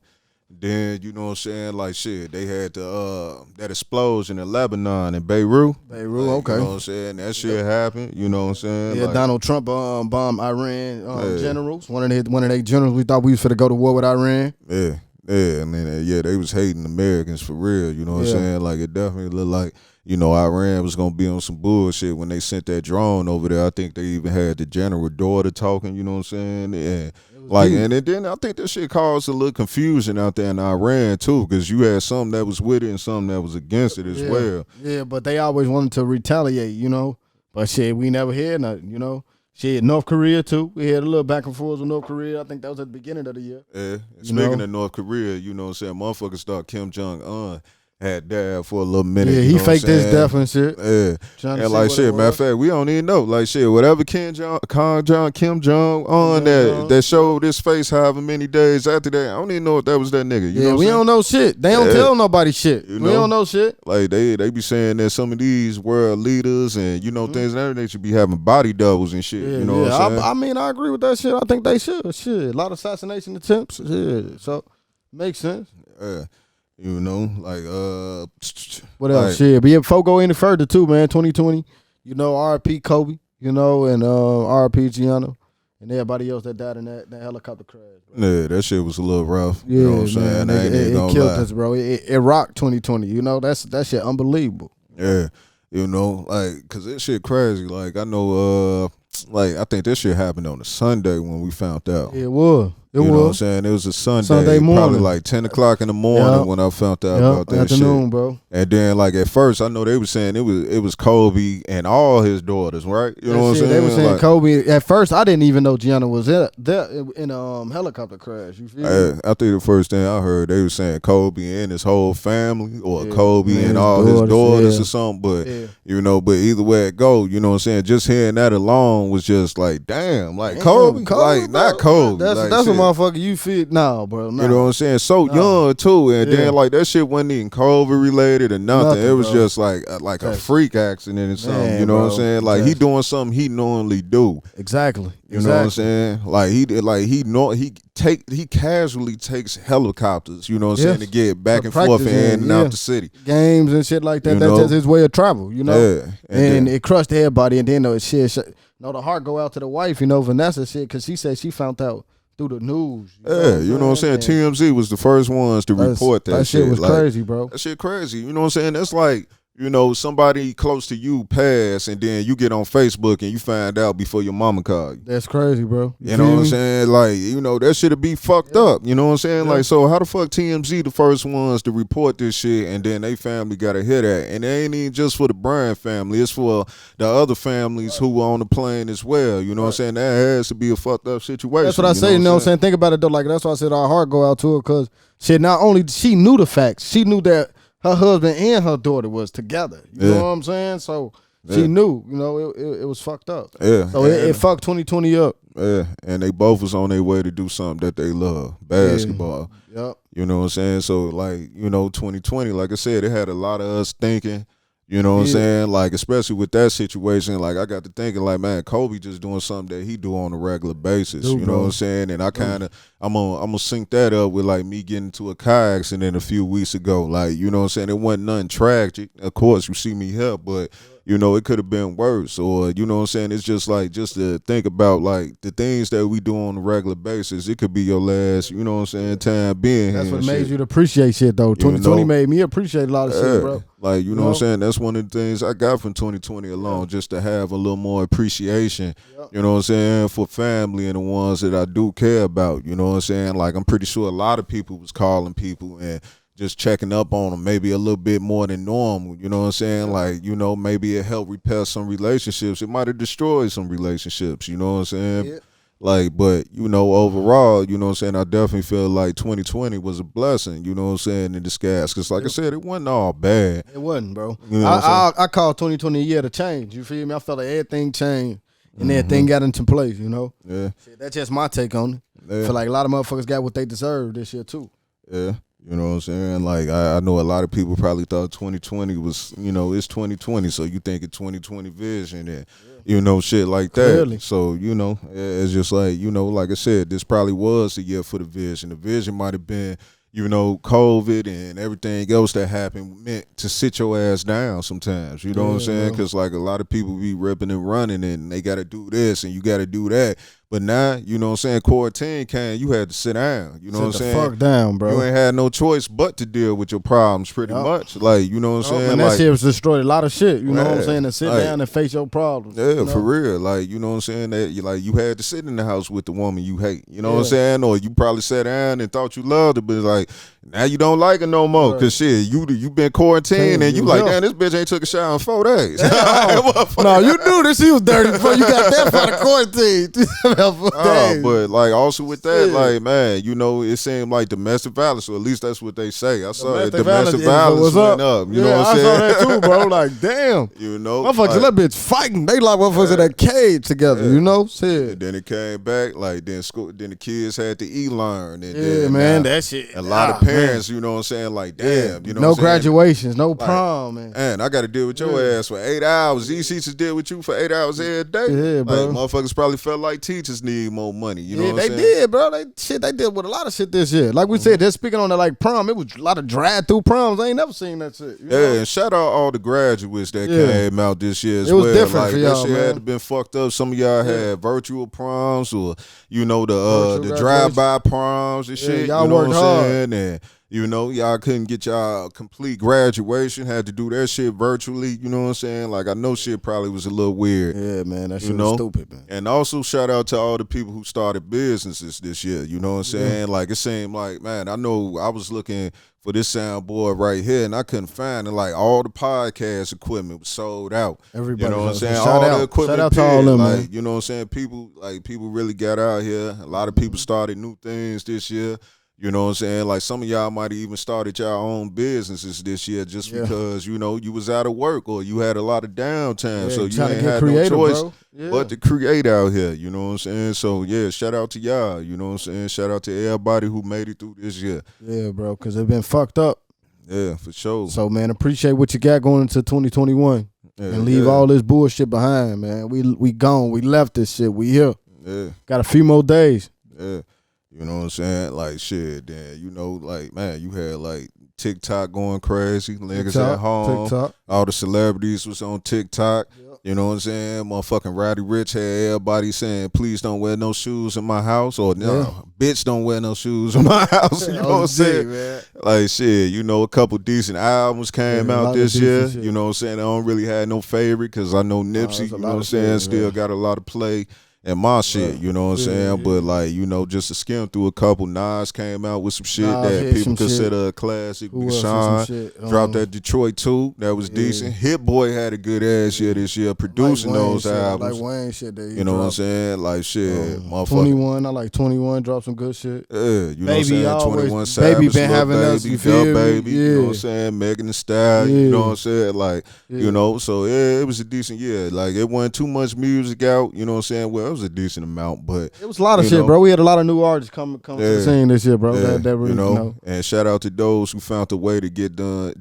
Then, you know what I'm saying, like shit, they had that explosion in Lebanon and Beirut. Okay. You know what I'm saying? That shit happened, you know what I'm saying? Yeah, Donald Trump bombed Iran generals. One of their generals, we thought we was finna go to war with Iran. Yeah, and then they was hating Americans for real, you know what I'm saying? Like, it definitely looked like, Iran was gonna be on some bullshit when they sent that drone over there. I think they even had the general daughter talking, you know what I'm saying? And then I think that shit caused a little confusion out there in Iran too, because you had some that was with it and some that was against it as well. Yeah, but they always wanted to retaliate, But shit, we never heard nothing, Shit, North Korea too. We had a little back and forth with North Korea. I think that was at the beginning of the year. Yeah. Speaking of North Korea, you know what I'm saying, motherfuckers start Kim Jong-un. had died for a little minute. Yeah, he faked his death and shit. Yeah, and like shit, matter of fact, we don't even know. Like shit, whatever Kim Jong Un that showed his face however many days after that, I don't even know if that was that nigga. You know what we don't know shit. They don't tell nobody shit. We don't know shit. Like they be saying that some of these world leaders and things and they should be having body doubles and shit. You know what I'm saying? I mean, I agree with that shit. I think they should. Shit, a lot of assassination attempts. Shit, so makes sense. What else? Shit, but before go any further too, man. 2020, R.I.P. Kobe, and R.I.P. Gianna, and everybody else that died in that helicopter crash. Bro. Yeah, that shit was a little rough. You know what I'm saying? It killed us, bro. It rocked 2020. That shit unbelievable. Yeah, cause this shit crazy. Like I know, I think this shit happened on a Sunday when we found out. It was. You know what I'm saying? It was a Sunday morning. Probably like 10 o'clock in the morning when I found out about that afternoon, shit. Bro. And then at first I know they were saying it was Kobe and all his daughters, right? You know what I'm saying? They were saying Kobe. At first I didn't even know Gianna was there in a helicopter crash. You feel me? I think the first thing I heard they were saying Kobe and his whole family or Kobe and all his daughters or something. But but either way it go, you know what I'm saying? Just hearing that alone was just like, damn, Kobe, like not Kobe. That's what motherfucker you feel now, bro. Nah. You know what I'm saying? So young too, and then that shit wasn't even COVID related or nothing. It was just like a freak accident or something. You know what I'm saying? Like he doing something he normally do. Exactly. You know what I'm saying? He casually takes helicopters. You know what I'm saying, to get back and forth and out the city, games and shit like that. That's just his way of travel. And it crushed everybody. And then the heart go out to the wife. Vanessa shit, because she said she found out through the news. You know what I'm saying? TMZ was the first ones to report that shit. That shit was crazy, bro. That shit crazy. You know what I'm saying? That's like, somebody close to you passed and then you get on Facebook and you find out before your mama called you. That's crazy, bro. You know what I'm saying? That shit'll be fucked up. You know what I'm saying? Yeah. So how the fuck TMZ the first ones to report this shit and then they family got to hear that? And it ain't even just for the Bryant family. It's for the other families who were on the plane as well. You know what I'm saying? That has to be a fucked up situation. That's what I say. You know what I'm saying? Think about it though. That's why I said our heart go out to her, because shit, not only she knew the facts, she knew that her husband and her daughter was together. You know what I'm saying? So she knew, it was fucked up. Yeah. So it fucked 2020 up. Yeah. And they both was on their way to do something that they love. Basketball. Yeah. Yep. You know what I'm saying? So 2020, like I said, it had a lot of us thinking. You know what I'm saying? Especially with that situation, I got to thinking, man, Kobe just doing something that he do on a regular basis. You know what I'm saying? And I I'm gonna sync that up with me getting into a car accident a few weeks ago. You know what I'm saying? It wasn't nothing tragic. Of course, you see me here, but it could have been worse. Or you know what I'm saying? It's just just to think about the things that we do on a regular basis. It could be your last, you know what I'm saying, time being here. That's what made you to appreciate shit though. 2020 made me appreciate a lot of shit, bro. You know what I'm saying? That's one of the things I got from 2020 alone, just to have a little more appreciation, you know what I'm saying, for family and the ones that I do care about. You know what I'm saying? I'm pretty sure a lot of people was calling people and just checking up on them maybe a little bit more than normal. You know what I'm saying? Maybe it helped repair some relationships. It might have destroyed some relationships. You know what I'm saying? Yeah. But overall, you know what I'm saying, I definitely feel 2020 was a blessing, you know what I'm saying, in disguise. Because I said, it wasn't all bad. It wasn't, bro. You know I call 2020 a year to change. You feel me? I felt like everything changed and everything got into place, Yeah. Shit, that's just my take on it. Yeah. I feel like a lot of motherfuckers got what they deserve this year too. Yeah. You know what I'm saying? I know a lot of people probably thought 2020 was, it's 2020, so you think of 2020 vision and, shit like that. Clearly. So, it's just like I said, this probably was the year for the vision. The vision might have been, COVID and everything else that happened meant to sit your ass down sometimes. You know what I'm saying? Because a lot of people be ripping and running and they got to do this and you got to do that. But now, you know what I'm saying, quarantine came, you had to sit down. You know what I'm saying? Sit the fuck down, bro. You ain't had no choice but to deal with your problems pretty much. You know what I'm saying? And that shit was destroyed a lot of shit, you know what I'm saying? To sit down and face your problems. Yeah, for real. You know what I'm saying? That you had to sit in the house with the woman you hate. You know what I'm saying? Or you probably sat down and thought you loved her, but now you don't like her no more. Cause shit, you been quarantined and you damn, this bitch ain't took a shower in 4 days. No, you knew that she was dirty before you got that part of quarantine. helpful days. But like also with that, like man, you know, it seemed like domestic violence, or at least that's what they say. I saw it. Domestic violence went up. You know what I'm saying? I saw that too, bro. Like, damn. You know, motherfuckers, that bitch fighting. They like motherfuckers in that cage together. You know, shit. And then it came back. Like then school. Then the kids had to e-learn. And then, man, that shit. A lot of parents, you know what I'm saying? Like, damn, you know, no graduations, no prom, man. And I got to deal with your ass for 8 hours. These teachers deal with you for 8 hours every day. Yeah, bro. Like, motherfuckers probably felt like teachers need more money. You know what I'm saying? They did, bro. They did with a lot of shit this year. Like we said, they're speaking on that like prom. It was a lot of drive-through proms. I ain't never seen that shit. You know? And shout out all the graduates that came out this year as well. It was different like, for y'all, that shit man. had to been fucked up. Some of y'all had virtual proms, or you know the drive-by proms and shit. Y'all you know worked what I'm hard. saying? And you know, y'all couldn't get y'all complete graduation. Had to do that shit virtually. You know what I'm saying? Like, I know shit probably was a little weird. Yeah, man, that shit was stupid, man. And also shout out to all the people who started businesses this year. You know what I'm saying? Like, it seemed like, man, I know I was looking for this soundboard right here, and I couldn't find it. Like, all the podcast equipment was sold out. Everybody, you know what I'm saying? Shout all out. the equipment. Shout out to all them, like, man. you know what I'm saying? People really got out here. A lot of people started new things this year. You know what I'm saying? Like, some of y'all might have even started your own businesses this year just because, you know, you was out of work or you had a lot of downtime. So you ain't had no choice but to create out here. You know what I'm saying? So, yeah, shout out to y'all. You know what I'm saying? Shout out to everybody who made it through this year. Yeah, bro, because they've been fucked up. Yeah, for sure. So, man, appreciate what you got going into 2021. And leave all this bullshit behind, man. We gone. We left this shit. We here. Yeah. Got a few more days. Yeah. You know what I'm saying? Like, shit, then, you know, like, man, you had, like, TikTok going crazy. Niggas at home. TikTok. All the celebrities was on TikTok. Yep. You know what I'm saying? Motherfucking Roddy Ricch had everybody saying, please don't wear no shoes in my house. Or, no, bitch, don't wear no shoes in my house. You know what I'm saying? Man. Like, shit, you know, a couple decent albums came out this year. You know what I'm saying? I don't really have no favorite because I know Nipsey, you know what I'm saying, still got a lot of play. And my shit, you know what I'm saying? But, like, you know, just to skim through a couple, Nas came out with some shit that people consider a classic. Sean dropped that Detroit 2. That was decent. Hit Boy had a good ass year this year producing those albums. Like Wayne shit that he You know what I'm saying? Like, shit, motherfucker. 21, I like 21, dropped some good shit. Yeah, you know what I'm saying? 21 Savage, Baby been having Baby, us, you feel Baby, you know what I'm saying? Megan Thee Stallion, you know what I'm saying? Like, you know, so, yeah, it was a decent year. Like, it wasn't too much music out, you know what I'm saying? Well, was a decent amount, but it was a lot of shit, bro. We had a lot of new artists come to the scene this year, bro. That really, you know, and shout out to those who found a way to get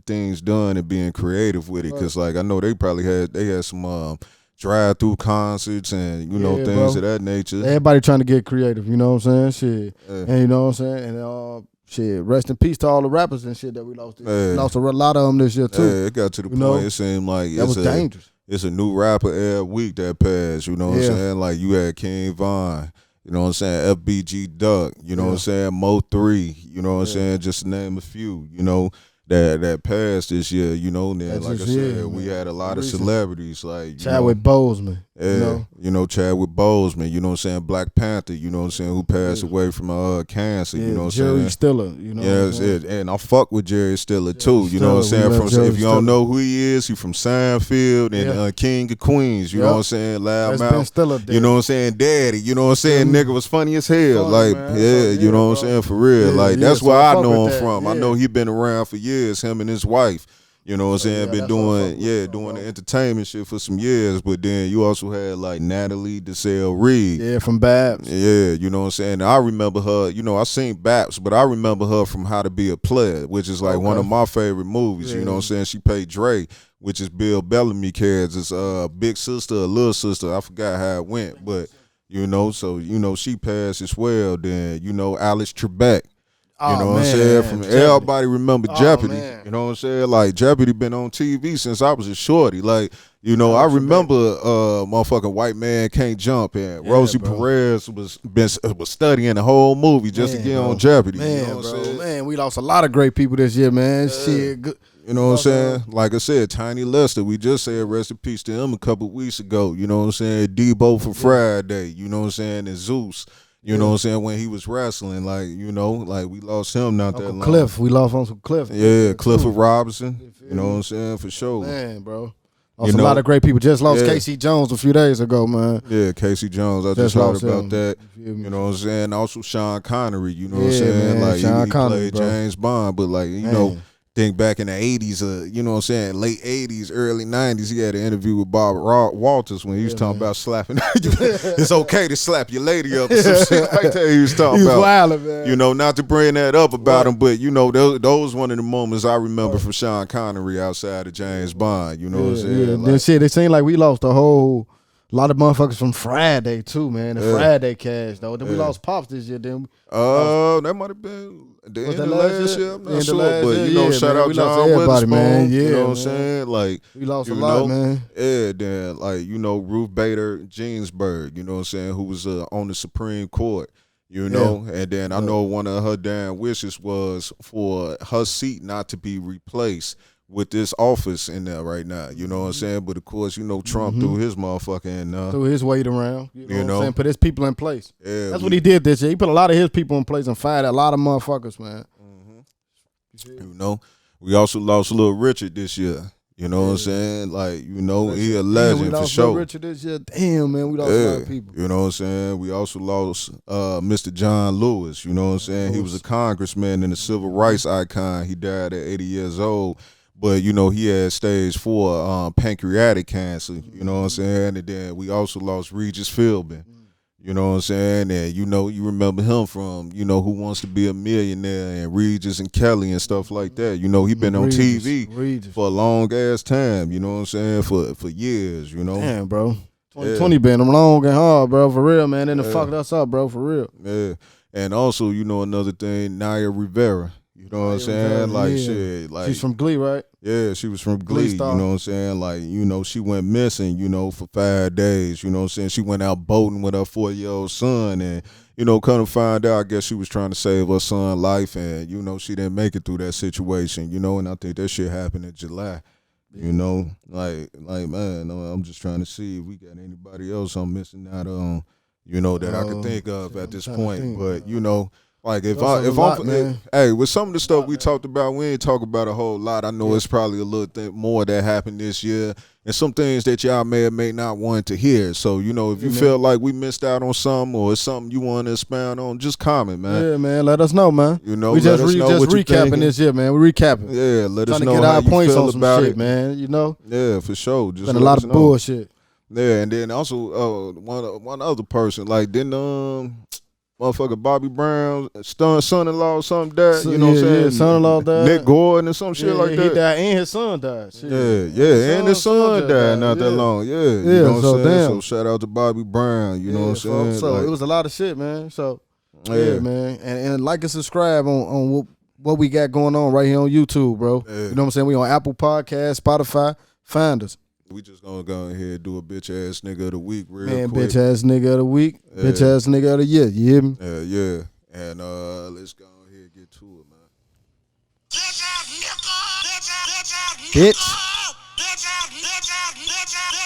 things done and being creative with it, because like I know they probably had some drive-through concerts and you know things of that nature. Everybody trying to get creative, you know what I'm saying? Shit, and you know what I'm saying, and shit. Rest in peace to all the rappers and shit that we lost. We lost a lot of them this year too. Yeah, it got to the point. It seemed like that was dangerous. It's a new rapper every week that passed, you know what I'm saying? Like, you had King Von, you know what I'm saying? FBG Duck, you know what I'm saying? Mo 3, you know what I'm saying? Just to name a few, you know, that passed this year, you know? And then, like I said, we had a lot of celebrities, like Chadwick Boseman. You know, Chadwick Boseman, you know what I'm saying? Black Panther, you know what I'm saying? Who passed away from cancer, you know what I'm saying? Jerry Stiller, you know. And I fuck with Jerry Stiller too, you know what I'm saying? If you don't know who he is, he from Seinfeld and King of Queens, you know what I'm saying? Loud Mouth, you know what I'm saying? Daddy, you know what I'm saying? Nigga was funny as hell, like, you know what I'm saying? For real, like, that's where I know him from. I know he been around for years, him and his wife. You know what I'm saying? Been doing the entertainment shit for some years. But then you also had like Natalie Desselle Reid. Yeah, from Babs. Yeah, you know what I'm saying? I remember her, you know, I seen Babs, but I remember her from How to Be a Player, which is like one of my favorite movies. You know what I'm saying? She played Dre, which is Bill Bellamy character's big sister or little sister. I forgot how it went. But, you know, so, you know, she passed as well. Then, you know, Alex Trebek. You know what I'm saying? From everybody remember Jeopardy. You know what I'm saying? Like, Jeopardy been on TV since I was a shorty. Like, you know, I remember motherfucking White Man Can't Jump, and Rosie Perez was studying the whole movie just to get on Jeopardy. Man, you know what I'm saying? Man, we lost a lot of great people this year, man. Shit, good. You know what I'm saying? Like I said, Tiny Lester, we just said rest in peace to him a couple weeks ago. You know what I'm saying? Debo for Friday. You know what I'm saying? And Zeus. You know what I'm saying? When he was wrestling, like, you know, like we lost him not that long. Cliff, we lost Uncle Cliff. Yeah, Clifford Robinson. You know what I'm saying? For sure. Man, bro. Lost a lot of great people. Just lost Casey Jones a few days ago, man. Yeah, Casey Jones. I just heard about that. You know what I'm saying? Also Sean Connery, you know what I'm saying? Man, like Sean he Connery, played James Bond, but like, you know, think back in the 80s, you know what I'm saying, late 80s, early 90s, he had an interview with Bob Walters when he was talking about slapping. It's okay to slap your lady up or some shit like that he was talking about. Wildin', man. You know, not to bring that up about him, but, you know, those one of the moments I remember from Sean Connery outside of James Bond, you know what I'm saying? Yeah, like, shit, it seemed like we lost a lot of motherfuckers from Friday, too, man. The Friday cast, though. Then we lost Pops this year, then that might have been the end of last year. I'm not sure, but you know, shout out we John Witherspoon, man. You know what I'm saying? Like we lost a lot, man. Yeah, then like you know, Ruth Bader Ginsburg, you know what I'm saying, who was on the Supreme Court, you know, and then I know one of her damn wishes was for her seat not to be replaced with this office in there right now, you know what I'm saying? But of course, you know, Trump threw his motherfucking threw his weight around, you know what I'm saying? Put his people in place. Yeah, that's what he did this year. He put a lot of his people in place and fired a lot of motherfuckers, man. You know, we also lost Little Richard this year. You know what I'm saying? Like, you know, he a legend for sure. Little Richard this year. Damn, man, we lost a lot of people. You know what I'm saying? We also lost Mr. John Lewis. You know what I'm saying? He was a congressman and a civil rights icon. He died at 80 years old. But, you know, he had stage 4 pancreatic cancer, you know what I'm saying? And then we also lost Regis Philbin, you know what I'm saying? And, you know, you remember him from, you know, Who Wants to Be a Millionaire and Regis and Kelly and stuff like that. You know, he been on TV for a long-ass time, you know what I'm saying, for years, you know? Damn, bro. 2020 been long and hard, bro, for real, man. And it fucked us up, bro, for real. Yeah. And also, you know, another thing, Naya Rivera. You know what I'm saying? Like, shit. Like, she's from Glee, right? Yeah, she was from Glee, you know what I'm saying? Like, you know, she went missing, you know, for 5 days, you know what I'm saying? She went out boating with her 4-year-old son and, you know, come to find out, I guess she was trying to save her son's life and, you know, she didn't make it through that situation, you know, and I think that shit happened in July, you know? Like, man, I'm just trying to see if we got anybody else I'm missing out on, you know, that I could think of at this point, but, you know, like hey, with some of the stuff we talked about, we ain't talk about a whole lot. I know it's probably a little thing more that happened this year, and some things that y'all may or may not want to hear. So you know, if you feel like we missed out on something or it's something you want to expound on, just comment, man. Yeah, man, let us know, man. You know, we just recapping this year, man. We recapping. Yeah, let us know how how you points feel on some about shit, man. You know. Yeah, for sure. Just been a lot of bullshit. Yeah, and then also one other person, like didn't motherfucker Bobby Brown's son-in-law or something died, you know what I'm saying? Yeah, son-in-law died. Nick Gordon or some shit like that. He died and his son died. Shit. Yeah, and his son died not that long. Yeah, you know what I'm saying? Damn. So shout out to Bobby Brown, you know what I'm saying? So it was a lot of shit, man. So yeah, man. And like and subscribe on what we got going on right here on YouTube, bro. Yeah. You know what I'm saying? We on Apple Podcasts, Spotify. Find us. We just gonna go ahead and do a bitch ass nigga of the week real Bitch quick. ass nigga of the week, bitch ass nigga of the year. You hear me? Yeah. And let's go ahead and get to it, man. Bitch. It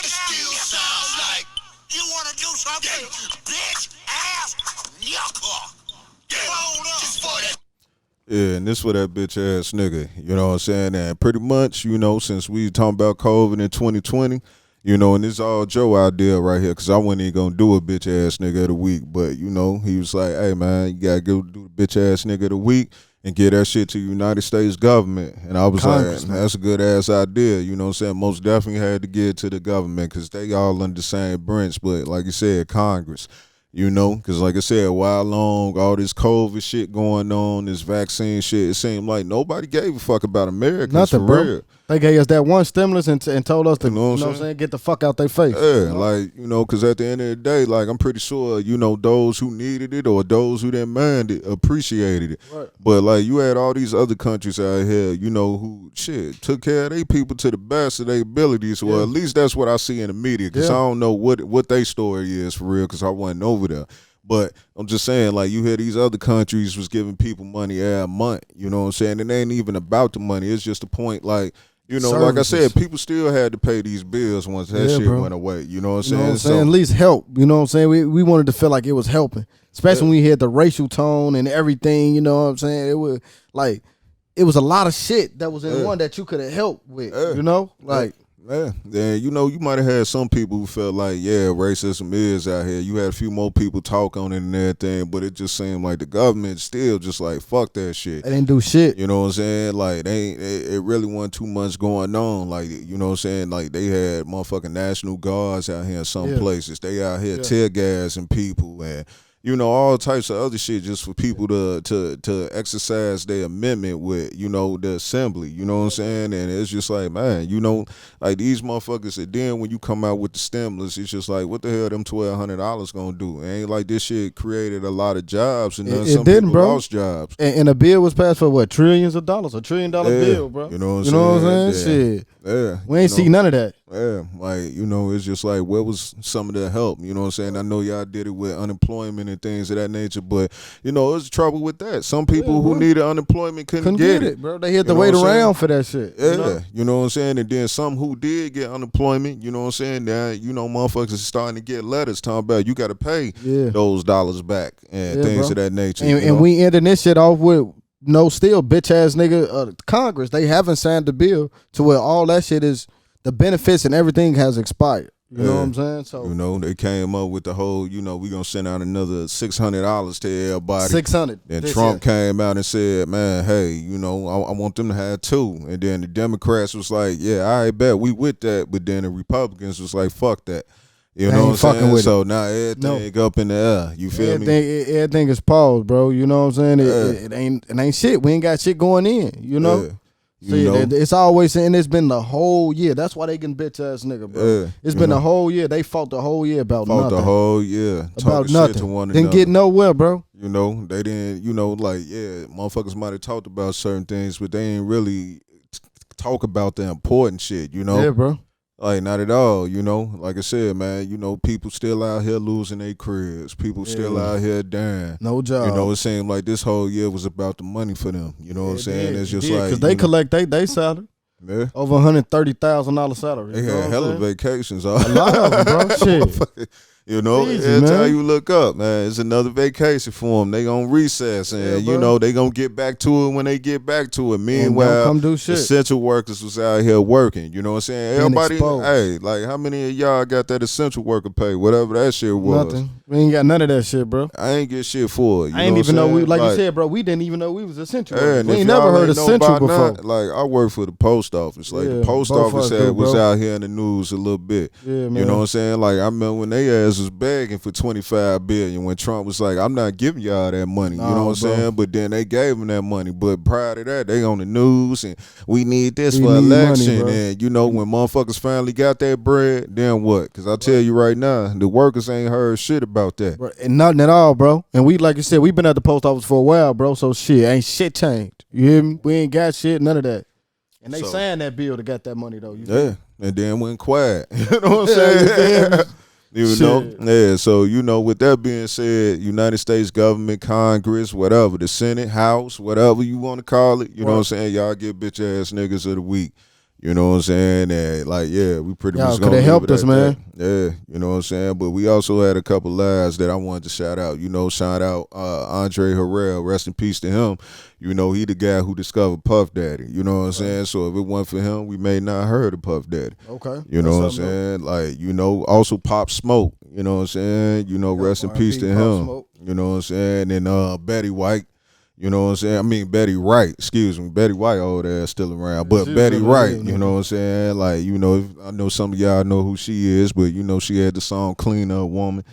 still sounds like you wanna do something, bitch ass nigga. Just for that. Yeah, and this for that bitch ass nigga, you know what I'm saying? And pretty much, you know, since we talking about COVID in 2020, you know, and this all Joe idea right here, because I wasn't even going to do a bitch ass nigga of the week, but, you know, he was like, hey, man, you got to go do the bitch ass nigga of the week and get that shit to the United States government. And I was like, that's a good ass idea, you know what I'm saying? Most definitely had to get it to the government because they all under the same branch, but like you said, Congress. You know, because like I said, a while long, all this COVID shit going on, this vaccine shit, it seemed like nobody gave a fuck about Americans. Nothing, for bro. real. They gave us that one stimulus and told us to, you know what I'm saying, get the fuck out their face. Yeah, like, you know, because at the end of the day, like, I'm pretty sure, you know, those who needed it or those who didn't mind it appreciated it. Right. But, like, you had all these other countries out here, you know, who, shit, took care of their people to the best of their abilities. Well, at least that's what I see in the media, because I don't know what their story is for real, because I wasn't over there. But I'm just saying, like, you hear these other countries was giving people money every month, you know what I'm saying? It ain't even about the money. It's just a point, like, you know, like I said, people still had to pay these bills once that shit went away. You know what I'm saying? You know what I'm saying? At least help. You know what I'm saying? We wanted to feel like it was helping, especially when we had the racial tone and everything. You know what I'm saying? It was like, it was a lot of shit that was in one that you could have helped with. You know, like. Yeah, you know, you might have had some people who felt like, yeah, racism is out here. You had a few more people talk on it and everything, but it just seemed like the government still just like, fuck that shit. They didn't do shit. You know what I'm saying? Like, it really wasn't too much going on. Like, you know what I'm saying? Like, they had motherfucking National Guards out here in some places. They out here tear gassing people and, you know, all types of other shit just for people to exercise their amendment with, you know, the assembly. You know what I'm saying? And it's just like, man, you know, like these motherfuckers, and then when you come out with the stimulus, it's just like, what the hell them $1,200 gonna do? It ain't like this shit created a lot of jobs and some people lost jobs. And the bill was passed for what, trillions of dollars? $1 trillion bill, bro. You know what I'm saying? You know what I'm saying? Shit. Yeah. We ain't see none of that. Yeah, like, you know, it's just like, where was some of the help? You know what I'm saying? I know y'all did it with unemployment and things of that nature, but, you know, there's trouble with that. Some people who needed unemployment couldn't get it, bro. They had to wait around for that shit. Yeah, you know what I'm saying? And then some who did get unemployment, you know what I'm saying? Now, you know, motherfuckers is starting to get letters talking about you got to pay those dollars back and things of that nature. And we ending this shit off with, still bitch ass nigga Congress. They haven't signed the bill to where all that shit is, the benefits and everything has expired. You know what I'm saying? So, you know, they came up with the whole, you know, we gonna send out another $600 to everybody. $600. Then Trump came out and said, man, hey, you know, I want them to have $2. And then the Democrats was like, yeah, I bet we with that. But then the Republicans was like, fuck that. You know what I'm saying? So now everything up in the air. You feel me? Everything is paused, bro. You know what I'm saying? It ain't shit. We ain't got shit going in, you know? Yeah. It's always, and it's been the whole year. That's why they can bitch ass nigga, bro. It's been the whole year. They fought the whole year about nothing. The whole year. About nothing. Shit to one didn't get nowhere, bro. You know, they didn't, you know, like, motherfuckers might have talked about certain things, but they ain't really talk about the important shit, you know? Yeah, bro. Like, not at all, you know. Like I said, man, you know, people still out here losing their careers. People still out here dying. No job. You know, it seemed like this whole year was about the money for them. You know what I'm saying? It's just like, because they collect they salary. Yeah. Over $130,000 salary. They had hell of vacations. A lot of them, bro. Shit. You know, every time you look up, man, it's another vacation for them. They gonna recess, and you know they gonna get back to it when they get back to it. Meanwhile, come do shit. Essential workers was out here working. You know what I'm saying? Everybody, hey, like how many of y'all got that essential worker pay? Whatever that shit was. Nothing. We ain't got none of that shit, bro. I ain't get shit for it. I ain't even know we, like you said, bro. We didn't even know we was essential. We ain't never heard essential before. Like I work for the post office. Like the post office was out here in the news a little bit. Yeah, man. You know what I'm saying? Like I remember when they ass was begging for $25 billion when Trump was like, I'm not giving y'all that money. You know what I'm saying? But then they gave him that money. But prior to that, they on the news and we need this for election. Money, and you know, when motherfuckers finally got that bread, then what? Because I tell you right now, the workers ain't heard shit about that. Bro, and nothing at all, bro. And we, like you said, we been at the post office for a while, bro. So shit, ain't shit changed. You hear me? We ain't got shit, none of that. And they signed that bill to get that money though. And then went quiet. You know what I'm saying? You know, so, you know, with that being said, United States government, Congress, whatever, the Senate, House, whatever you want to call it, you know what I'm saying? Y'all get bitch ass niggas of the week. You know what I'm saying? And like, we pretty much gonna helped us, man. Yeah, you know what I'm saying? But we also had a couple lives that I wanted to shout out. You know, shout out Andre Harrell, rest in peace to him. You know, he the guy who discovered Puff Daddy. You know what I'm saying? So if it wasn't for him, we may not heard of Puff Daddy. Okay. You know what I'm saying? Like, you know, also Pop Smoke. You know what I'm saying? You know, rest in peace to him. Smoke. You know what I'm saying? And Betty White. You know what I'm saying? I mean, Betty Wright, excuse me. Betty White, old ass still around. But Betty Wright, you know what I'm saying? Like, you know, I know some of y'all know who she is, but, you know, she had the song Clean Up Woman.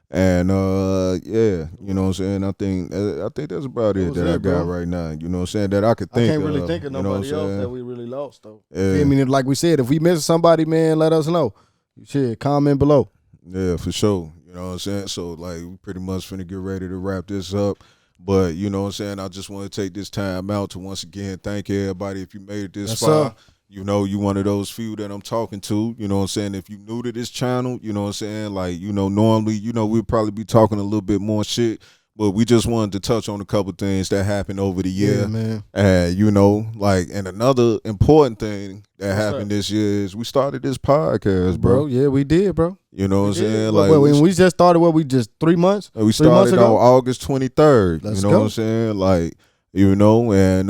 And, you know what I'm saying? I think that's about it that I got right now. You know what I'm saying? That I could think of. I can't really think of nobody else that we really lost, though. I mean, like we said, if we miss somebody, man, let us know. Shit, comment below. Yeah, for sure. You know what I'm saying? So, like, we pretty much finna get ready to wrap this up. But, you know what I'm saying, I just want to take this time out to once again thank everybody if you made it this far. You know, you one of those few that I'm talking to. You know what I'm saying? If you new to this channel, you know what I'm saying? Like, you know, normally, you know, we'd probably be talking a little bit more shit. But we just wanted to touch on a couple things that happened over the year. Yeah, man. And, you know, like, and another important thing that happened this year is we started this podcast, bro. Yeah, we did, bro. You know what I'm saying? Like, we just started, we just 3 months? We started on August 23rd. Let's you know what I'm saying? Like, You know, and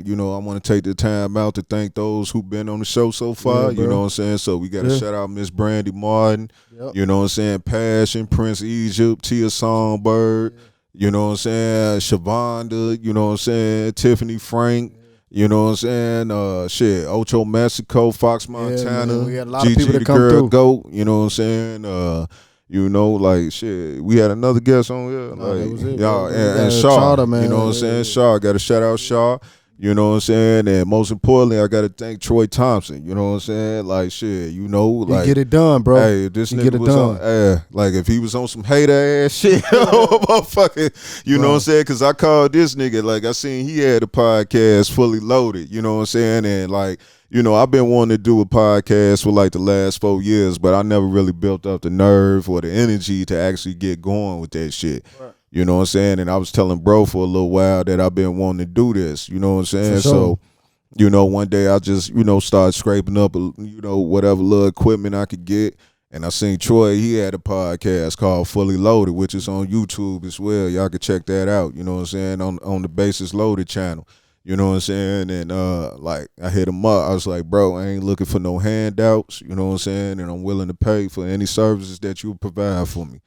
you know, I want to take the time out to thank those who've been on the show so far. You know what I'm saying? So we got to shout out Miss Brandy Martin. Yep. You know what I'm saying? Passion, Prince Egypt, Tia Songbird. Yeah. You know what I'm saying? Shavonda. You know what I'm saying? Tiffany Frank. You know what I'm saying? Ocho Mexico, Fox Montana. Yeah, we had a lot Gigi of people that the come Girl through. Goat. You know what I'm saying? You know, like shit. We had another guest on here, y'all, and Shaw. Chowder, man. You know what I'm saying? Shaw. Got to shout out Shaw. You know what I'm saying? And most importantly, I got to thank Troy Thompson. You know what I'm saying? Like shit. You know, like get it done, bro. Hey, this nigga was on. Like if he was on some hater ass shit, motherfucker. You know what I'm saying? Because I called this nigga. Like I seen he had a podcast fully loaded. You know what I'm saying? And like. You know, I've been wanting to do a podcast for like the last 4 years, but I never really built up the nerve or the energy to actually get going with that shit. Right. You know what I'm saying? And I was telling bro for a little while that I've been wanting to do this. You know what I'm saying? Sure. So, you know, one day I just, you know, started scraping up, you know, whatever little equipment I could get. And I seen Troy, he had a podcast called Fully Loaded, which is on YouTube as well. Y'all can check that out, you know what I'm saying, on the Basis Loaded channel. You know what I'm saying? And like I hit him up. I was like, bro, I ain't looking for no handouts, you know what I'm saying? And I'm willing to pay for any services that you provide for me.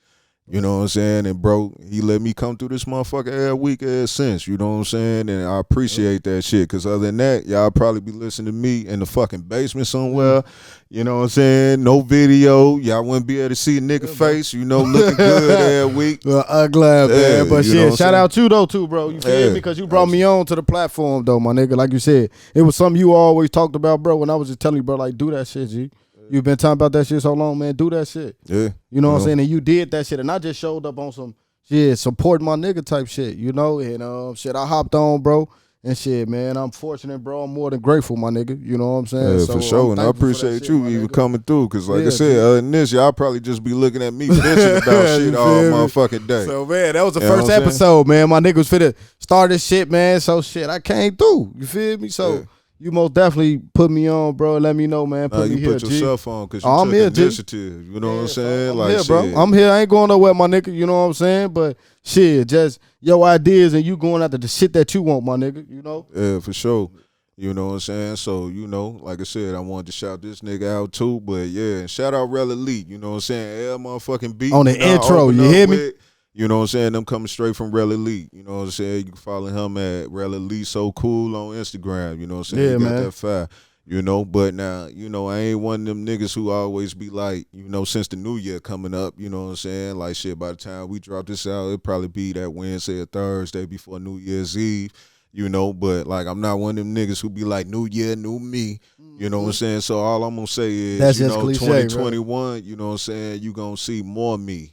You know what I'm saying? And bro, he let me come through this motherfucker every week ever since, you know what I'm saying? And I appreciate that shit. Cause other than that, y'all probably be listening to me in the fucking basement somewhere. You know what I'm saying? No video. Y'all wouldn't be able to see a nigga face, you know, looking good every week. Well, I'm glad, man. But shit, shout out you though too, bro. You feel me? Because you brought me on to the platform though, my nigga. Like you said, it was something you always talked about, bro. When I was just telling you, bro, like do that shit, G. You've been talking about that shit so long, man. Do that shit. Yeah. You know what I'm saying? And you did that shit. And I just showed up on some shit, supporting my nigga type shit, you know? And shit, I hopped on, bro. And shit, man, I'm fortunate, bro. I'm more than grateful, my nigga. You know what I'm saying? Yeah, so for sure. And I appreciate you even coming through. Because like I said, other than this, y'all probably just be looking at me bitching about shit all motherfucking day. So, man, that was the first episode, man. My nigga was finna start this shit, man. So, shit, I came through. You feel me? So, you most definitely put me on, bro. Let me know, man. Put me here, put yourself on because I'm took here, initiative. You know what I'm saying? I'm here, bro. I'm here. I ain't going nowhere, my nigga. You know what I'm saying? But shit, just your ideas and you going after the shit that you want, my nigga. You know? Yeah, for sure. You know what I'm saying? So, you know, like I said, I wanted to shout this nigga out too. But yeah, and shout out Rel Elite. You know what I'm saying? L motherfucking beat. On the intro, you hear me? You know what I'm saying? Them coming straight from Rel Elite. You know what I'm saying? You can follow him at Rel Elite So Cool on Instagram. You know what I'm saying? Yeah, you got that fire. You know, but now, you know, I ain't one of them niggas who always be like, you know, since the new year coming up, you know what I'm saying? Like shit, by the time we drop this out, it'll probably be that Wednesday or Thursday before New Year's Eve. You know, but like I'm not one of them niggas who be like new year, new me. You know what I'm saying? So all I'm gonna say is, that's you just know, cliche, 2021, right? You know what I'm saying, you gonna see more me.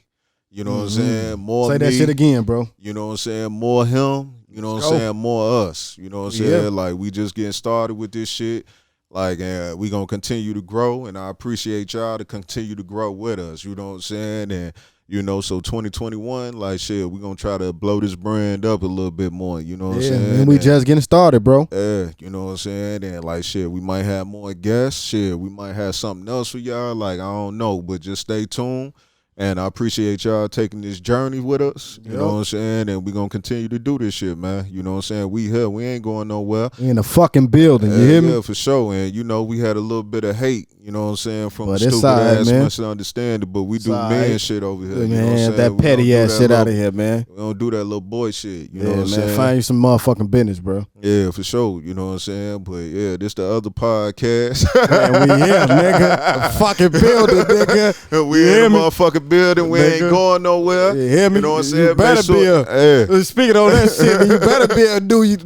You know what I'm saying? More say me. That shit again, bro. You know what I'm saying? More him. You know what I'm saying? More us. You know what I'm saying? Like we just getting started with this shit. Like we gonna continue to grow, and I appreciate y'all to continue to grow with us. You know what I'm saying? And you know, so 2021, like shit, we gonna try to blow this brand up a little bit more. You know what I'm saying? And we just getting started, bro. Yeah, you know what I'm saying? And like shit, we might have more guests. Shit, we might have something else for y'all. Like I don't know, but just stay tuned. And I appreciate y'all taking this journey with us. You know what I'm saying? And we're going to continue to do this shit, man. You know what I'm saying? We here. We ain't going nowhere. We in the fucking building. You hear me? Yeah, for sure. And, you know, we had a little bit of hate, you know what I'm saying, from stupid-ass misunderstanding. But we do man shit over here. Man, you know what I'm saying? That petty-ass shit out of here, man. We don't do that little boy shit. You know what I'm saying? Find you some motherfucking business, bro. Yeah, for sure. You know what I'm saying? But, yeah, this the other podcast. Man, we here, nigga. The fucking building, nigga. We in the motherfucking building. We ain't going nowhere. You hear me? You know what I'm saying? You better be speaking on that shit, you better be a new you.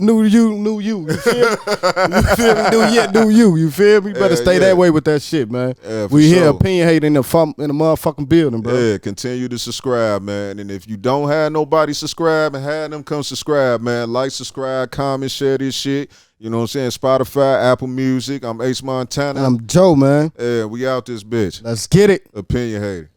You feel me? You feel me? Do you. You feel me? You better stay that way with that shit, man. Yeah, we here opinion hate in the motherfucking building, bro. Yeah, continue to subscribe, man. And if you don't have nobody subscribe, and have them come subscribe, man. Like, subscribe, comment, share this shit. You know what I'm saying? Spotify, Apple Music. I'm Ace Montana. And I'm Joe, man. Yeah, we out this bitch. Let's get it. Opinion hater.